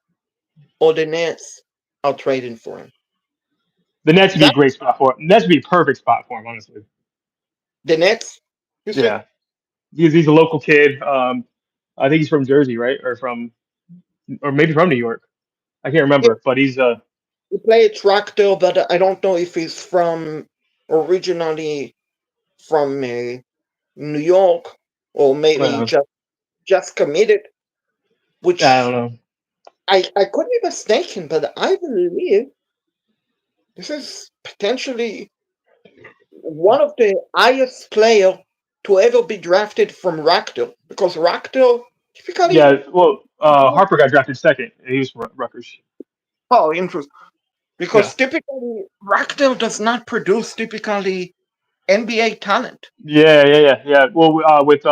or the Nets are trading for him. the Nets would be a That great spot for him. Nets would be a perfect spot for him, honestly. the Nets, you say? Yeah, he's a local kid. I think he's from Jersey, right, or maybe from New York. I can't Yeah, remember, but he's he played tractor, but I don't know if he's from originally from New York or maybe uh, just committed. I don't Which know. I could be mistaken, but I believe this is potentially one of the highest player to ever be drafted from Ractor because Ractor typically. Yeah, well, Harper got drafted second. He was from Rutgers. Oh, interesting. Yeah, Because typically Ractor does not produce typically NBA talent. yeah. Well, with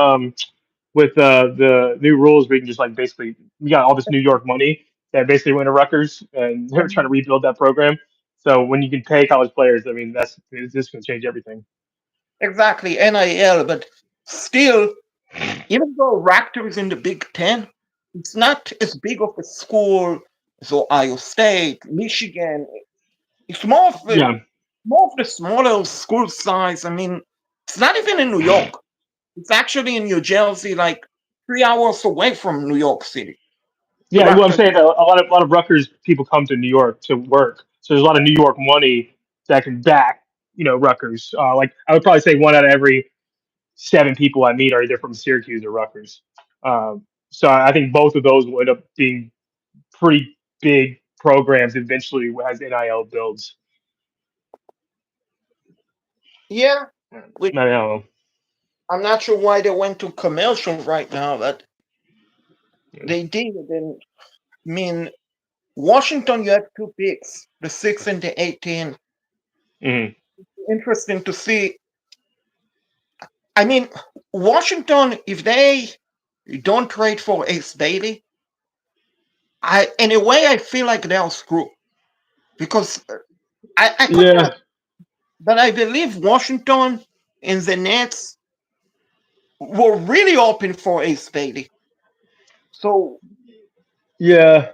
the new rules, we can just like basically we got all this New York money that basically went to Rutgers, and they're trying to rebuild that program. So when you can pay college players, I mean it's just going to change everything. Exactly, NIL, but still, even though Ractor is in the Big Ten, it's not as big of a school as Ohio State, Michigan. It's Yeah, more of the smaller school size. I mean, it's not even in New York. It's actually in New Jersey, like 3 hours away from New York City. yeah. Well, I'm Ractor. saying that a lot of Rutgers people come to New York to work, so there's a lot of New York money that can back Rutgers. Like I would probably say one out of every seven people I meet are either from Syracuse or Rutgers. So I think both of those will end up being pretty big programs eventually as NIL builds. Yeah, I which don't know. I'm not sure why they went to commercial right now, but Yeah. they did. And I mean, Washington, you have two picks, the 6 and the 18. Mhm. Interesting to see. I mean, Washington, if they don't trade for Ace Bailey, in a way, I feel like they'll screw because I could be wrong, Yeah, but I believe Washington and the Nets were really open for Ace Bailey. So yeah.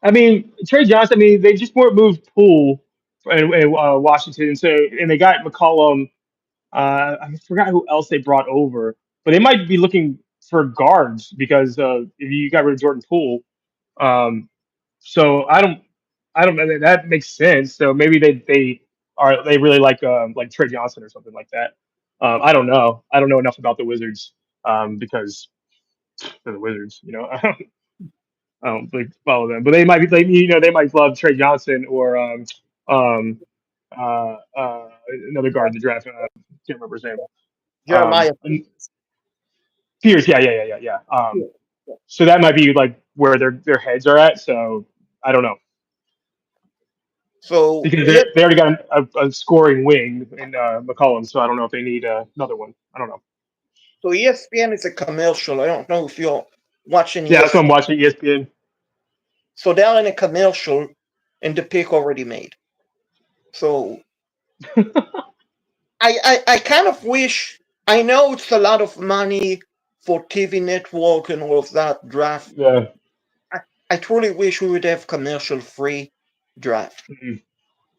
I mean, Trey Johnson. I mean, they just weren't moved Poole in Washington, so and they got McCollum. I forgot who else they brought over, but they might be looking for guards because if you got rid of Jordan Poole, um, so I don't know that makes sense. So maybe they really like Trey Johnson or something like that. I don't know. I don't know enough about the Wizards because they're the Wizards. I don't like follow them, but they might be like they might love Trey Johnson or um another guard in the draft. Can't remember his name. Jeremiah, And Pierce, yeah. yeah. So that might be like where their heads are at. So I don't know So because yes, they already got a scoring wing in McCollum. So I don't know if they need another one. I don't know. so ESPN is a commercial. I don't know if you're watching Yeah, that's what I'm ESPN. watching ESPN. So they're in a commercial, and the pick already made. So I kind of wish. I know it's a lot of money for TV network and all of that draft. Yeah. I, I truly wish we would have commercial free draft. Mhm.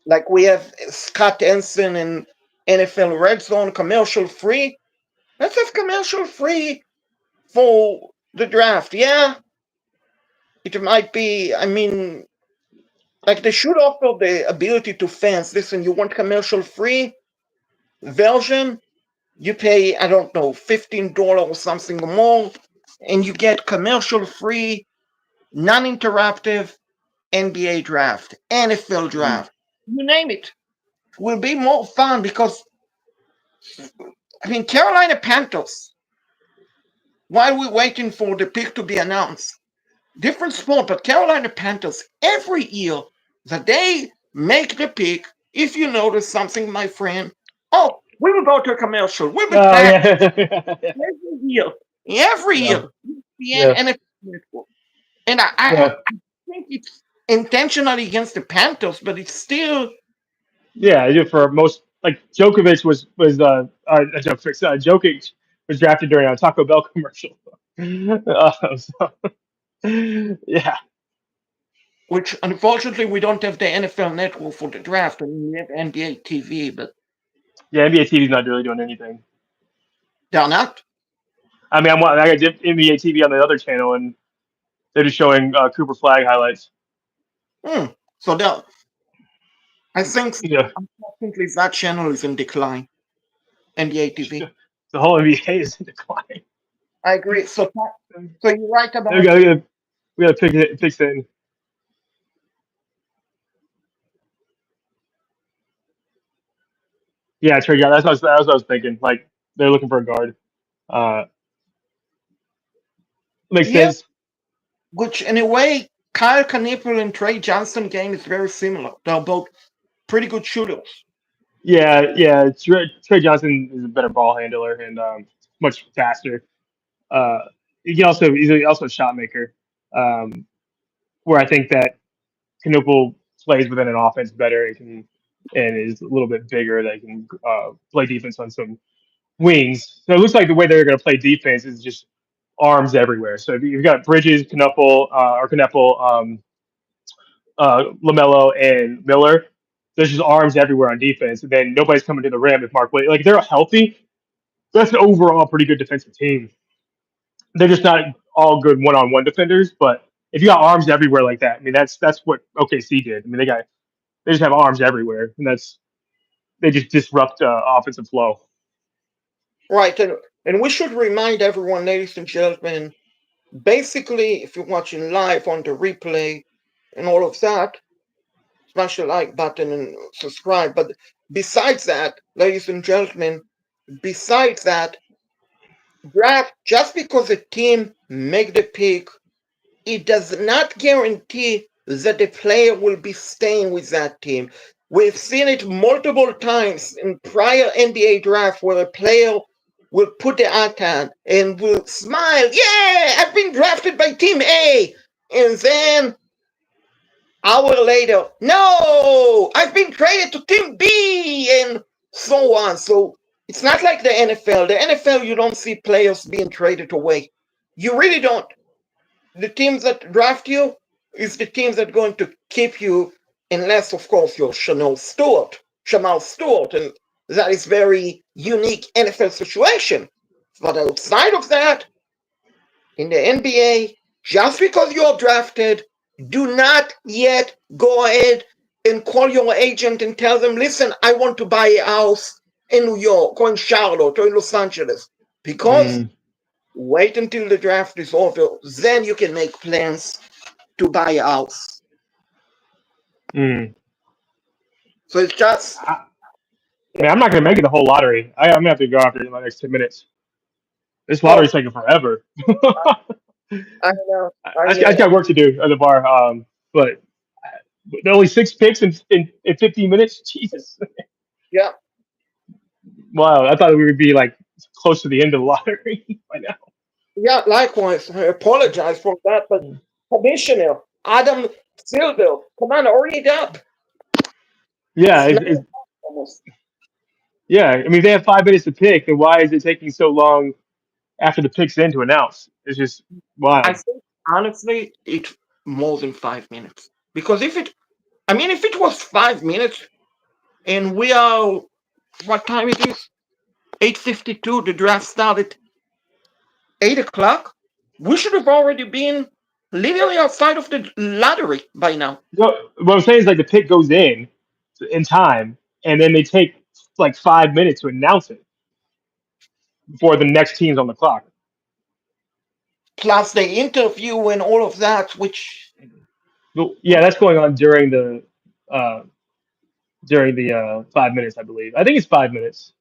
Like we have Scott Ensign and NFL Red Zone commercial free. Let's have commercial free for the draft. Yeah, it might be. I mean, like they should offer the ability to fans. Listen, you want commercial free version? You pay, I don't know, $15 or something more, and you get commercial free, non interruptive NBA draft, NFL Mhm. draft. You name it. Will be more fun because I mean Carolina Panthers, while we're waiting for the pick to be announced, different sport, but Carolina Panthers every year that they make the pick, if you notice something, my friend, oh, we will go to a commercial. We'll be Oh back yeah. every year. Every Yeah. year. ESPN, Yeah. NFL Network. And I Yeah. think it's intentionally against the Panthers, but it's still Yeah, yeah, for most like Djokovic was Jokic was drafted during a Taco Bell commercial. So, yeah, which unfortunately we don't have the NFL Network for the draft. I mean, we have NBA TV, but yeah. NBA TV's not really doing anything. they're not. I mean, I got NBA TV on the other channel, and they're just showing Cooper Flag highlights. Hmm. So they're, I think Yeah, unfortunately that channel is in decline. NBA TV. the whole NBA is in decline. I agree. So you're right We about got we got to pick it, fix it. Yeah, Trey. Yeah, that's what I was thinking. Like they're looking for a guard. Uh, makes yeah, sense. which in a way Kyle Knipple and Trey Johnson game is very similar. They're both pretty good shooters. Yeah. Trey Johnson is a better ball handler and much faster. Uh, he's also a shot maker. Um, where I think that Knoepel plays within an offense better and is a little bit bigger. They can play defense on some wings. So it looks like the way they're going to play defense is just arms everywhere. So you've got Bridges, Knuppel, Lamelo, and Miller. There's just arms everywhere on defense, and then nobody's coming to the rim if Mark Wade. Like they're healthy, that's an overall pretty good defensive team. They're just not all good one-on-one defenders, but if you got arms everywhere like that, I mean that's what OKC did. I mean they just have arms everywhere, and they just disrupt offensive flow. Right, and we should remind everyone, ladies and gentlemen, basically, if you're watching live on the replay and all of that, smash the like button and subscribe. But besides that, ladies and gentlemen, besides that, draft, just because a team make the pick, it does not guarantee that the player will be staying with that team. We've seen it multiple times in prior NBA draft where a player will put the hat on and will smile, yeah, I've been drafted by team A. And then hour later, no, I've been traded to team B, and so on. So it's not like the NFL. The NFL, you don't see players being traded away. You really don't. The teams that draft you is the teams that are going to keep you, unless, of course, you're Jamal Stewart, and that is very unique NFL situation. But outside of that, in the NBA, just because you're drafted, do not yet go ahead and call your agent and tell them, listen, I want to buy a house in New York or in Charlotte or in Los Angeles. Because Mm, wait until the draft is over, then you can make plans to buy a house. mm. So it's just, I, Man, I'm not gonna make it the whole lottery. I'm gonna have to go after it in the next 10 minutes. This lottery's well, taking forever. I know, I I just know. got work to do at the bar. But only 6 picks in 15 minutes. Jesus. Yeah, Wow. I thought we would be like close to the end of the lottery by now. yeah, likewise. I apologize for that, but Commissioner Adam Silver, come on, hurry it up. Yeah. It's not almost. Yeah. I mean, if they have 5 minutes to pick, then why is it taking so long after the pick's in to announce? It's just I wild. think honestly, it's more than 5 minutes. Because I mean, if it was 5 minutes and we are, what time it is? 8:52. The draft started 8 o'clock. We should have already been literally outside of the lottery by now. No, what I'm saying is like the pick goes in time, and then they take like 5 minutes to announce it before the next team's on the clock. Plus the interview and all of that, which Well, yeah, that's going on uh, during the 5 minutes, I believe. I think it's 5 minutes.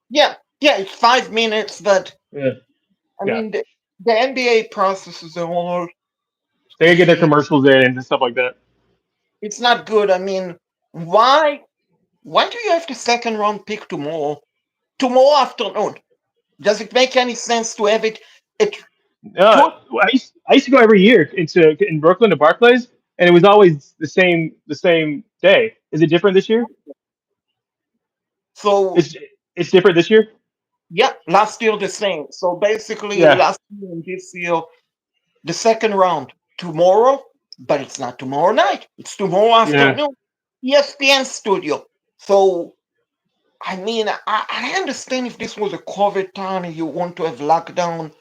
yeah, yeah, it's 5 minutes, but Yeah, I yeah. mean the NBA processes are all They can get their the commercials in and stuff like that. it's not good. I mean, why do you have the second round pick tomorrow? Tomorrow afternoon. Does it make any sense to have it at Uh, two? I used to go every year in Brooklyn to Barclays, and it was always the same day. Is it different this year? So It's different this year. yeah, last year the same. So basically Yeah, last year and this year, the second round tomorrow, but it's not tomorrow night. It's tomorrow yeah. afternoon. ESPN studio. So I mean, I understand if this was a COVID time and you want to have lockdown,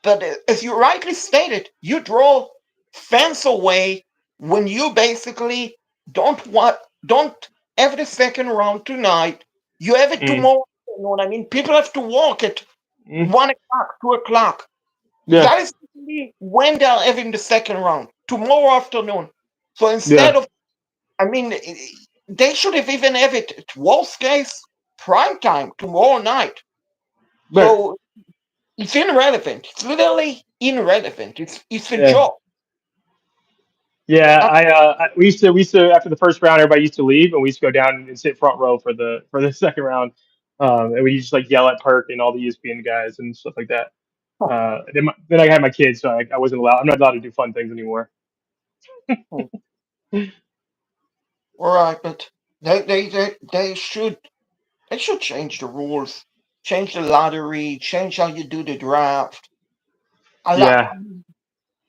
but as you rightly stated, you draw fans away when you basically don't have the second round tonight. You have it Mm, tomorrow. You know what I mean? People have to walk at mm, 1 o'clock, 2 o'clock. yeah, That is when they're having the second round tomorrow afternoon. So instead yeah. of, I mean, they should have even have it at worst case prime time tomorrow night. But So it's irrelevant. It's literally irrelevant. It's a yeah, joke. yeah. Uh, We used to after the first round, everybody used to leave, and we used to go down and sit front row for the second round. And we just like yell at Perk and all the ESPN guys and stuff like that. Then I had my kids, so I wasn't allowed. I'm not allowed to do fun things anymore. all right, but they should change the rules, change the lottery, change how you do the draft. A lot. Yeah,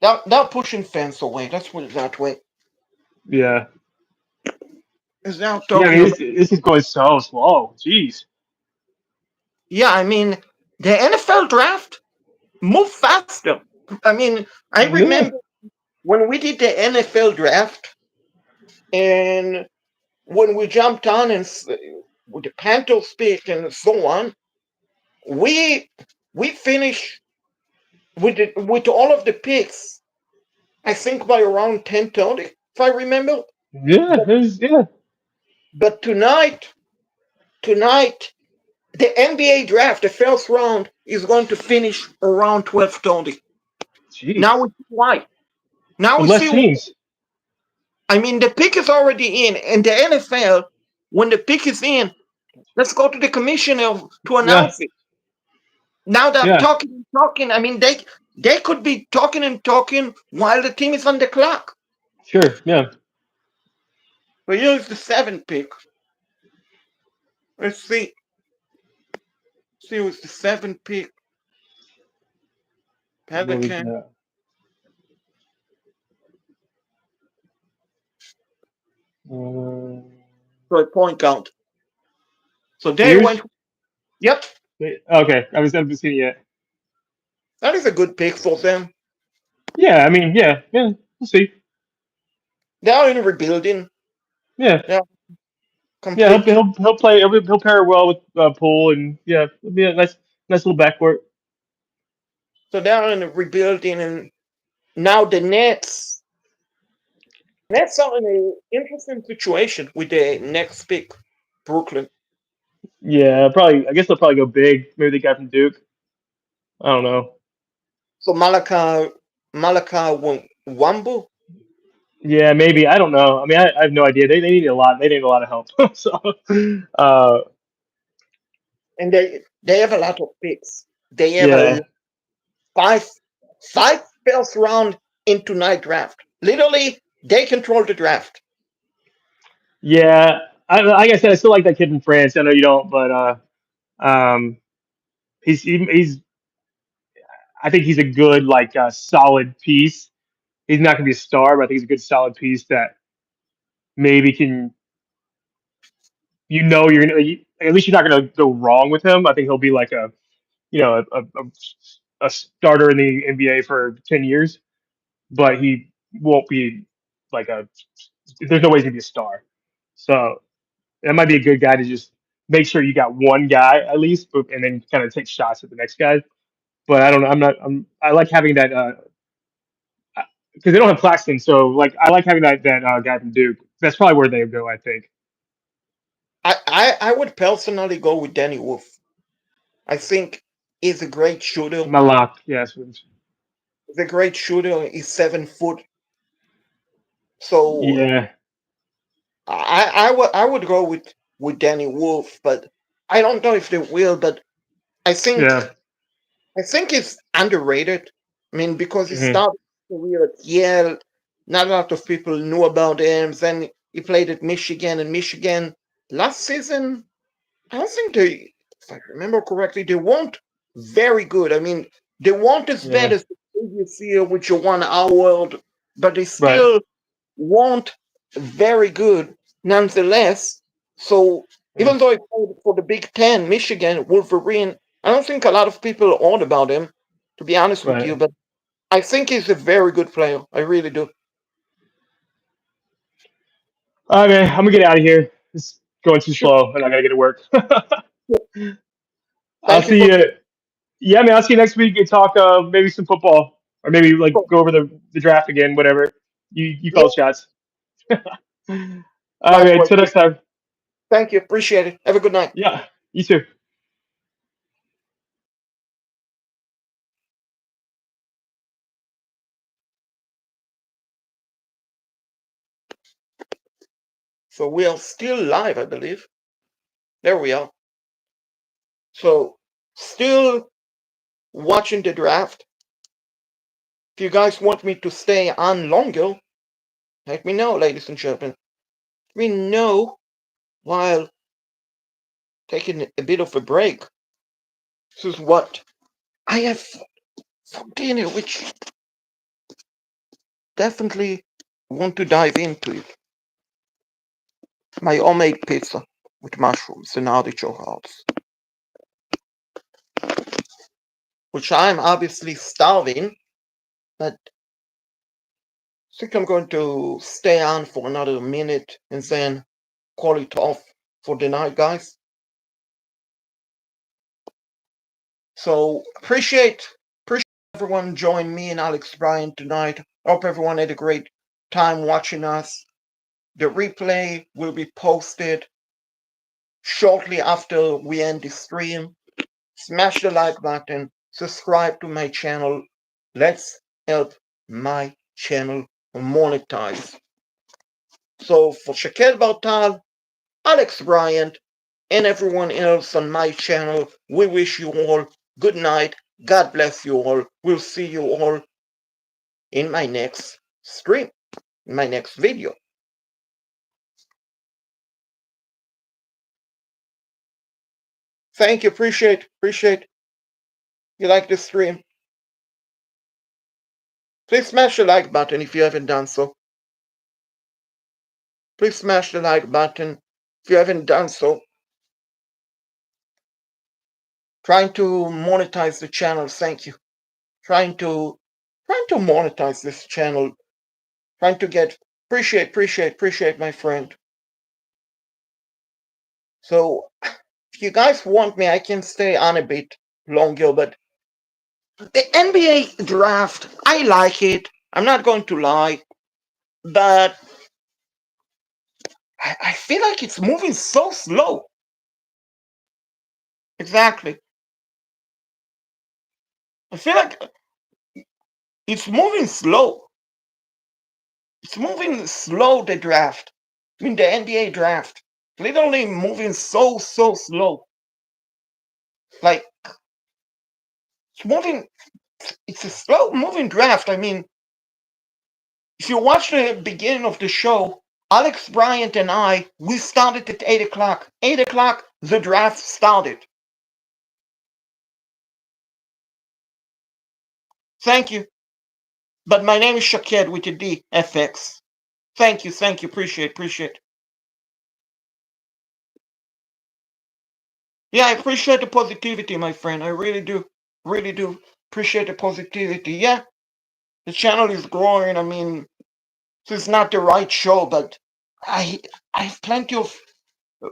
They're pushing fans away. Let's put it that way. yeah, Is now yeah. I talking mean, about. this is going so slow. Jeez. Yeah, I mean the NFL draft move faster. I mean, I Yeah, remember when we did the NFL draft and when we jumped on and with the Panthers pick and so on, we we finished with all of the picks. I think by around 10:30, if I remember. yeah, But, yeah. but tonight, the NBA draft, the first round. is going to finish around 12:30. Now we Jeez. see why. Now With we less see. teams. I mean, the pick is already in the NFL. When the pick is in, let's go to the commissioner to Yeah. announce it. Now they're Yeah. talking and talking. I mean, they could be talking and talking while the team is on the clock. Sure. Yeah. But here's the seventh pick. Let's see. See who's the seventh pick. What was Pelican. that? Uh, So a point count. So they went. Steers? Yep, Okay. I haven't seen it yet. that is a good pick for them. Yeah. I mean, yeah. Yeah. We'll see. They are in rebuilding. Yeah. They are Yeah. complete. He'll play. He'll pair well with Poole, and yeah, it'll be a nice little backcourt. So they are in rebuilding, and now the Nets are in an interesting situation with the next pick, Brooklyn. Yeah. Probably. I guess they'll probably go big. Maybe the guy from Duke. I don't know. So Malaka Wambu, Yeah. Maybe. I don't know. I mean, I have no idea. They need a lot. They need a lot of help. So. Uh. and they have a lot of picks. They have a Yeah. five five first round into night draft. Literally, they control the draft. Yeah. Like I said, I still like that kid from France. I know you don't, but um, he's I think he's a good solid piece. He's not going to be a star, but I think he's a good solid piece that maybe can you're gonna at least you're not going to go wrong with him. I think he'll be like a a starter in the NBA for 10 years, but he won't be like a. There's no way he's going to be a star. So that might be a good guy to just make sure you got one guy at least, and then kind of take shots at the next guy. But I don't know. I like having that because they don't have Claxton, so I like having that guy from Duke. That's probably where they go. I think I would personally go with Danny Wolf. I think he's a great shooter. my lock. Yes. He's a great shooter. He's 7 foot. So Yeah. I would go with Danny Wolf, but I don't know if they will. But I think Yeah. I think it's underrated. I mean, because he Hmm. started his career at Yale, not a lot of people knew about him. Then he played at Michigan, and Michigan last season, I don't think they, if I remember correctly, they weren't very good. I mean, they weren't as bad Yeah. as the previous year with Juwan Howard, but they Right. still weren't very good nonetheless. So Yeah. even though he played for the Big Ten, Michigan, Wolverine, I don't think a lot of people heard about him, to be honest with you, Right. but I think he's a very good player. I really do. All right, man. I'm gonna get out of here. It's going too slow, and I gotta get to work. I'll Thank you see for you. Yeah, man. I'll see you next week and talk maybe some football, or maybe go over the draft again. Whatever. You yeah, call the shots. All right, man. likewise. Till next time. Thank you. Appreciate it. Have a good night. Yeah. You too. So we are still live, I believe. There we are. So still watching the draft. If you guys want me to stay on longer, let me know, ladies and gentlemen. Let me know while taking a bit of a break. This is what I have for dinner, which definitely want to dive into it. My homemade pizza with mushrooms and artichoke hearts, which I'm obviously starving, but I think I'm going to stay on for another minute and then call it off for the night, guys. So appreciate everyone join me and Alex Bryant tonight. Hope everyone had a great time watching us. The replay will be posted shortly after we end the stream. smash the like button, subscribe to my channel. Let's help my channel monetize. So for Shaquille Bar-Tal, Alex Bryant, and everyone else on my channel, we wish you all good night. God bless you all. We'll see you all in my next stream, in my next video. Thank you. Appreciate you like this stream. Please smash the like button if you haven't done so. Please smash the like button if you haven't done so. Trying to monetize the channel. Thank you. Trying to monetize this channel. Trying to get appreciate my friend. So if you guys want me, I can stay on a bit longer, but the NBA draft, I like it. I'm not going to lie, but I feel like it's moving so slow. Exactly. I feel like it's moving slow. It's moving slow, the draft. I mean, the NBA draft. Literally moving so slow. Like, it's moving, it's a slow moving draft. I mean, if you watch the beginning of the show, Alex Bryant and we started at 8 o'clock. 8 o'clock, the draft started. Thank you. But my name is Shaked with a D, FX. Thank you, appreciate. Yeah, I appreciate the positivity, my friend. I really do appreciate the positivity. Yeah, the channel is growing. I mean, this is not the right show, but I I have plenty of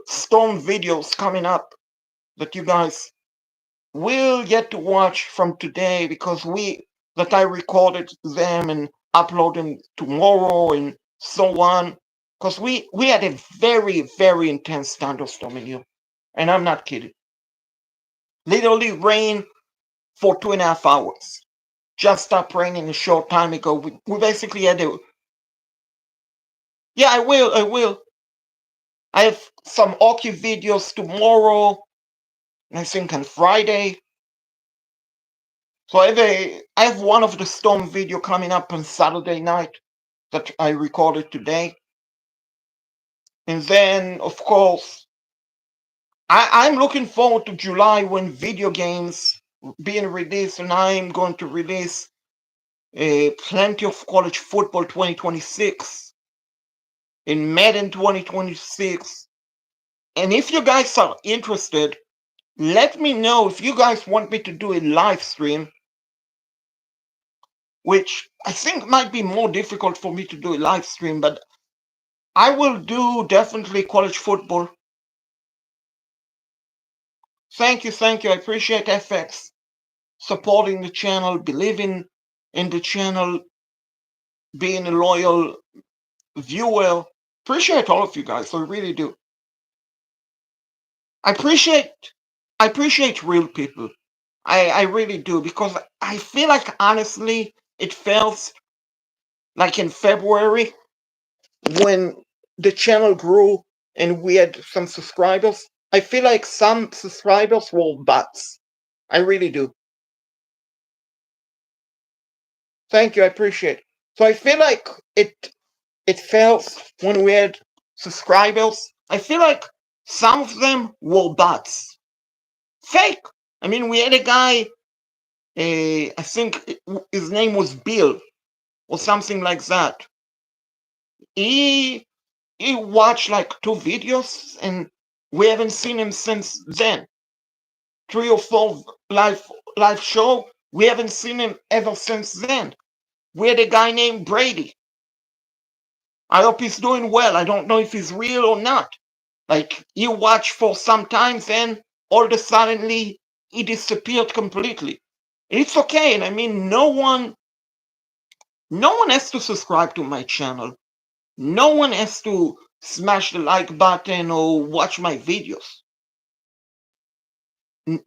Storm videos coming up that you guys will get to watch from today because I recorded them and upload them tomorrow and so on. Because we had a very intense thunderstorm in here. And I'm not kidding. Literally rain for 2.5 hours. Just stopped raining a short time ago. We basically had to. Yeah, I will. I have some hockey videos tomorrow. And I think on Friday. So I have one of the storm video coming up on Saturday night that I recorded today. And then, of course, I'm looking forward to July when video games being released, and I'm going to release plenty of college football 2026 in Madden 2026. And if you guys are interested, let me know if you guys want me to do a live stream, which I think might be more difficult for me to do a live stream, but I will do definitely college football. Thank you. I appreciate FX supporting the channel, believing in the channel, being a loyal viewer. Appreciate all of you guys. I really do. I appreciate real people. I really do because I feel like honestly it felt like in February when the channel grew and we had some subscribers. I feel like some subscribers were bots. I really do. Thank you, I appreciate. So I feel like it felt when we had subscribers. I feel like some of them were bots, fake. I mean, we had a guy. I think his name was Bill or something like that. He he watched like 2 videos and we haven't seen him since then. 3 or 4 live show. We haven't seen him ever since then. We had a guy named Brady. I hope he's doing well. I don't know if he's real or not. Like you watch for some time, then all of a suddenly he disappeared completely. It's okay, and I mean no one has to subscribe to my channel. No one has to smash the like button or watch my videos.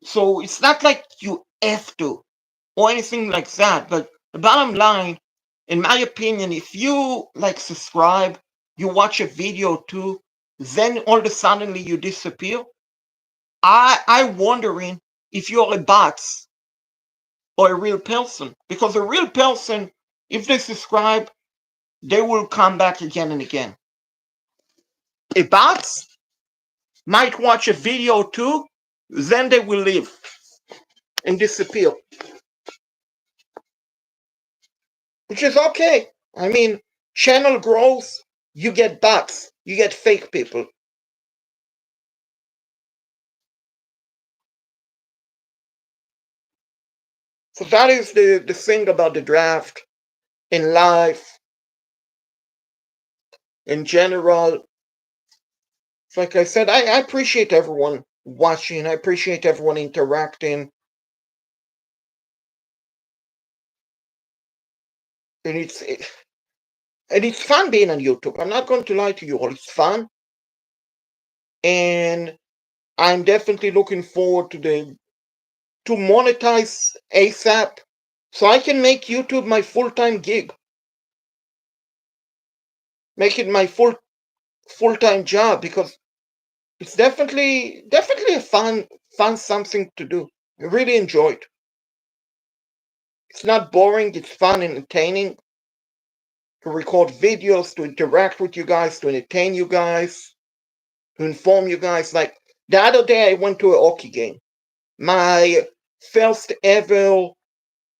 So it's not like you have to or anything like that. But the bottom line, in my opinion, if you like subscribe, you watch a video too, then all of a sudden you disappear. I'm wondering if you're a bot or a real person. Because a real person, if they subscribe, they will come back again and again. A bot might watch a video too, then they will leave and disappear, which is okay. I mean, channel growth, you get bots, you get fake people. So that is the thing about the draft in life, in general. Like I said, I appreciate everyone watching, I appreciate everyone interacting. And it's fun being on YouTube. I'm not going to lie to you all. It's fun. And I'm definitely looking forward to monetize ASAP so I can make YouTube my full-time gig. Make it my full-time job because it's definitely a fun something to do. I really enjoy it. It's not boring, it's fun and entertaining to record videos, to interact with you guys, to entertain you guys, to inform you guys. Like the other day I went to a hockey game. My first ever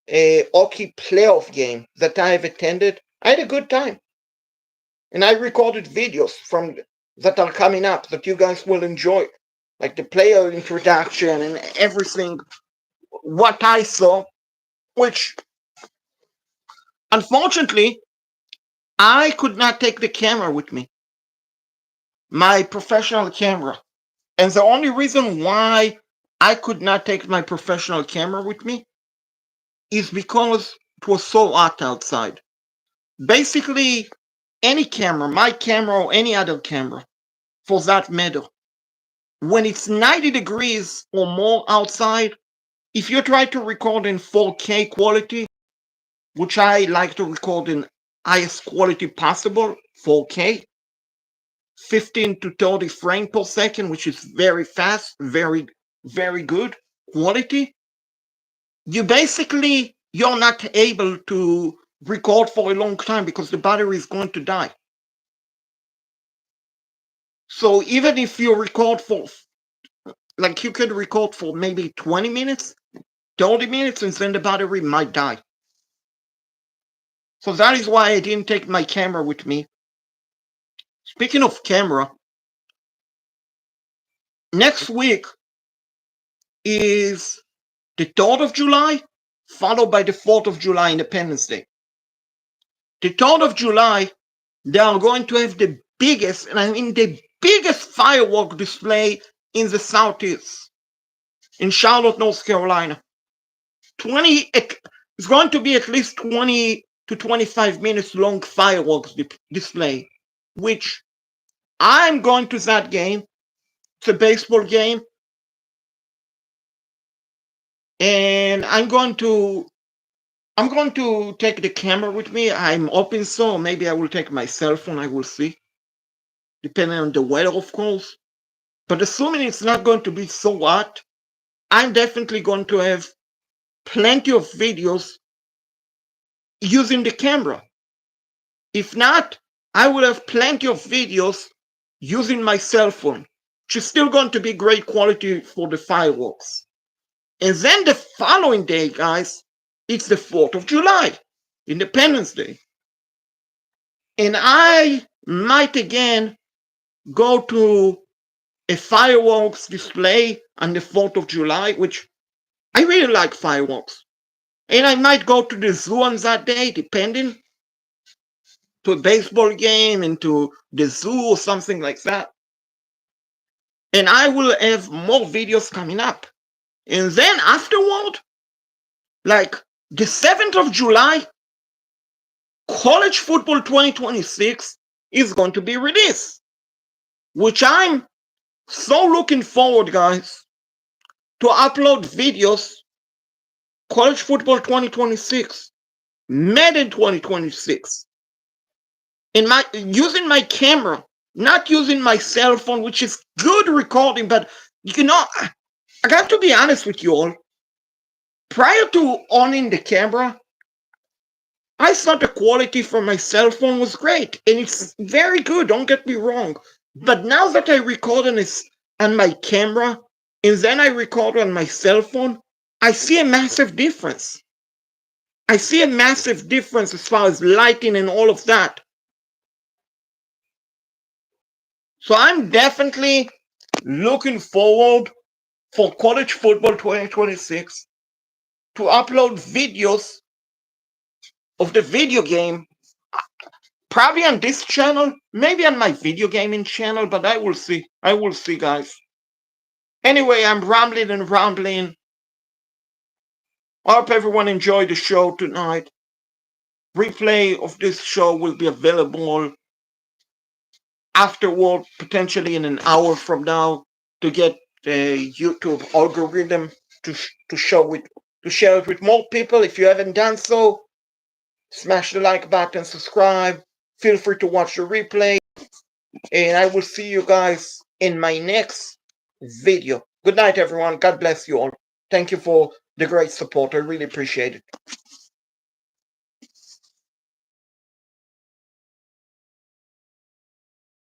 hockey playoff game that I've attended. I had a good time. And I recorded videos from that are coming up that you guys will enjoy. Like the player introduction and everything, what I saw, which unfortunately I could not take the camera with me, my professional camera. And the only reason why I could not take my professional camera with me is because it was so hot outside. Basically, any camera, my camera or any other camera, for that matter, when it's 90 degrees or more outside, if you try to record in 4K quality, which I like to record in highest quality possible, 4K, 15 to 30 frames per second, which is very fast, very good quality, you're not able to record for a long time because the battery is going to die. So even if you record for, like you could record for maybe 20 minutes, 30 minutes, and then the battery might die. So that is why I didn't take my camera with me. Speaking of camera, next week is the 3rd of July, followed by the 4th of July, Independence Day. The 3rd of July, they are going to have the biggest, and I mean the biggest firework display in the Southeast, in Charlotte, North Carolina. It's going to be at least 20 to 25 minutes long fireworks display, which I'm going to that game. It's a baseball game. And I'm going to take the camera with me. I'm hoping so. Maybe I will take my cell phone. I will see, depending on the weather, of course. But assuming it's not going to be so hot, I'm definitely going to have plenty of videos using the camera. If not, I will have plenty of videos using my cell phone, which is still going to be great quality for the fireworks. And then the following day, guys, it's the 4th of July, Independence Day. And I might again go to a fireworks display on the 4th of July, which I really like fireworks. And I might go to the zoo on that day, depending, to a baseball game and to the zoo or something like that. And I will have more videos coming up. And then afterward, like the 7th of July, College Football 2026 is going to be released, which I'm so looking forward, guys. to upload videos, college football 2026, Madden 2026, in my using my camera, not using my cell phone, which is good recording, but you know, I got to be honest with you all. Prior to owning the camera, I thought the quality from my cell phone was great, and it's very good, don't get me wrong. But now that I record on this on my camera, and then I record on my cell phone, I see a massive difference. I see a massive difference as far as lighting and all of that. So I'm definitely looking forward for college football 2026 to upload videos of the video game, probably on this channel, maybe on my video gaming channel, but I will see. I will see, guys. Anyway, I'm rambling and rambling. I hope everyone enjoyed the show tonight. Replay of this show will be available afterward, potentially in an hour from now, to get the YouTube algorithm to show it to share it with more people. If you haven't done so, smash the like button, subscribe. Feel free to watch the replay, and I will see you guys in my next video. Good night, everyone. God bless you all. Thank you for the great support. I really appreciate it.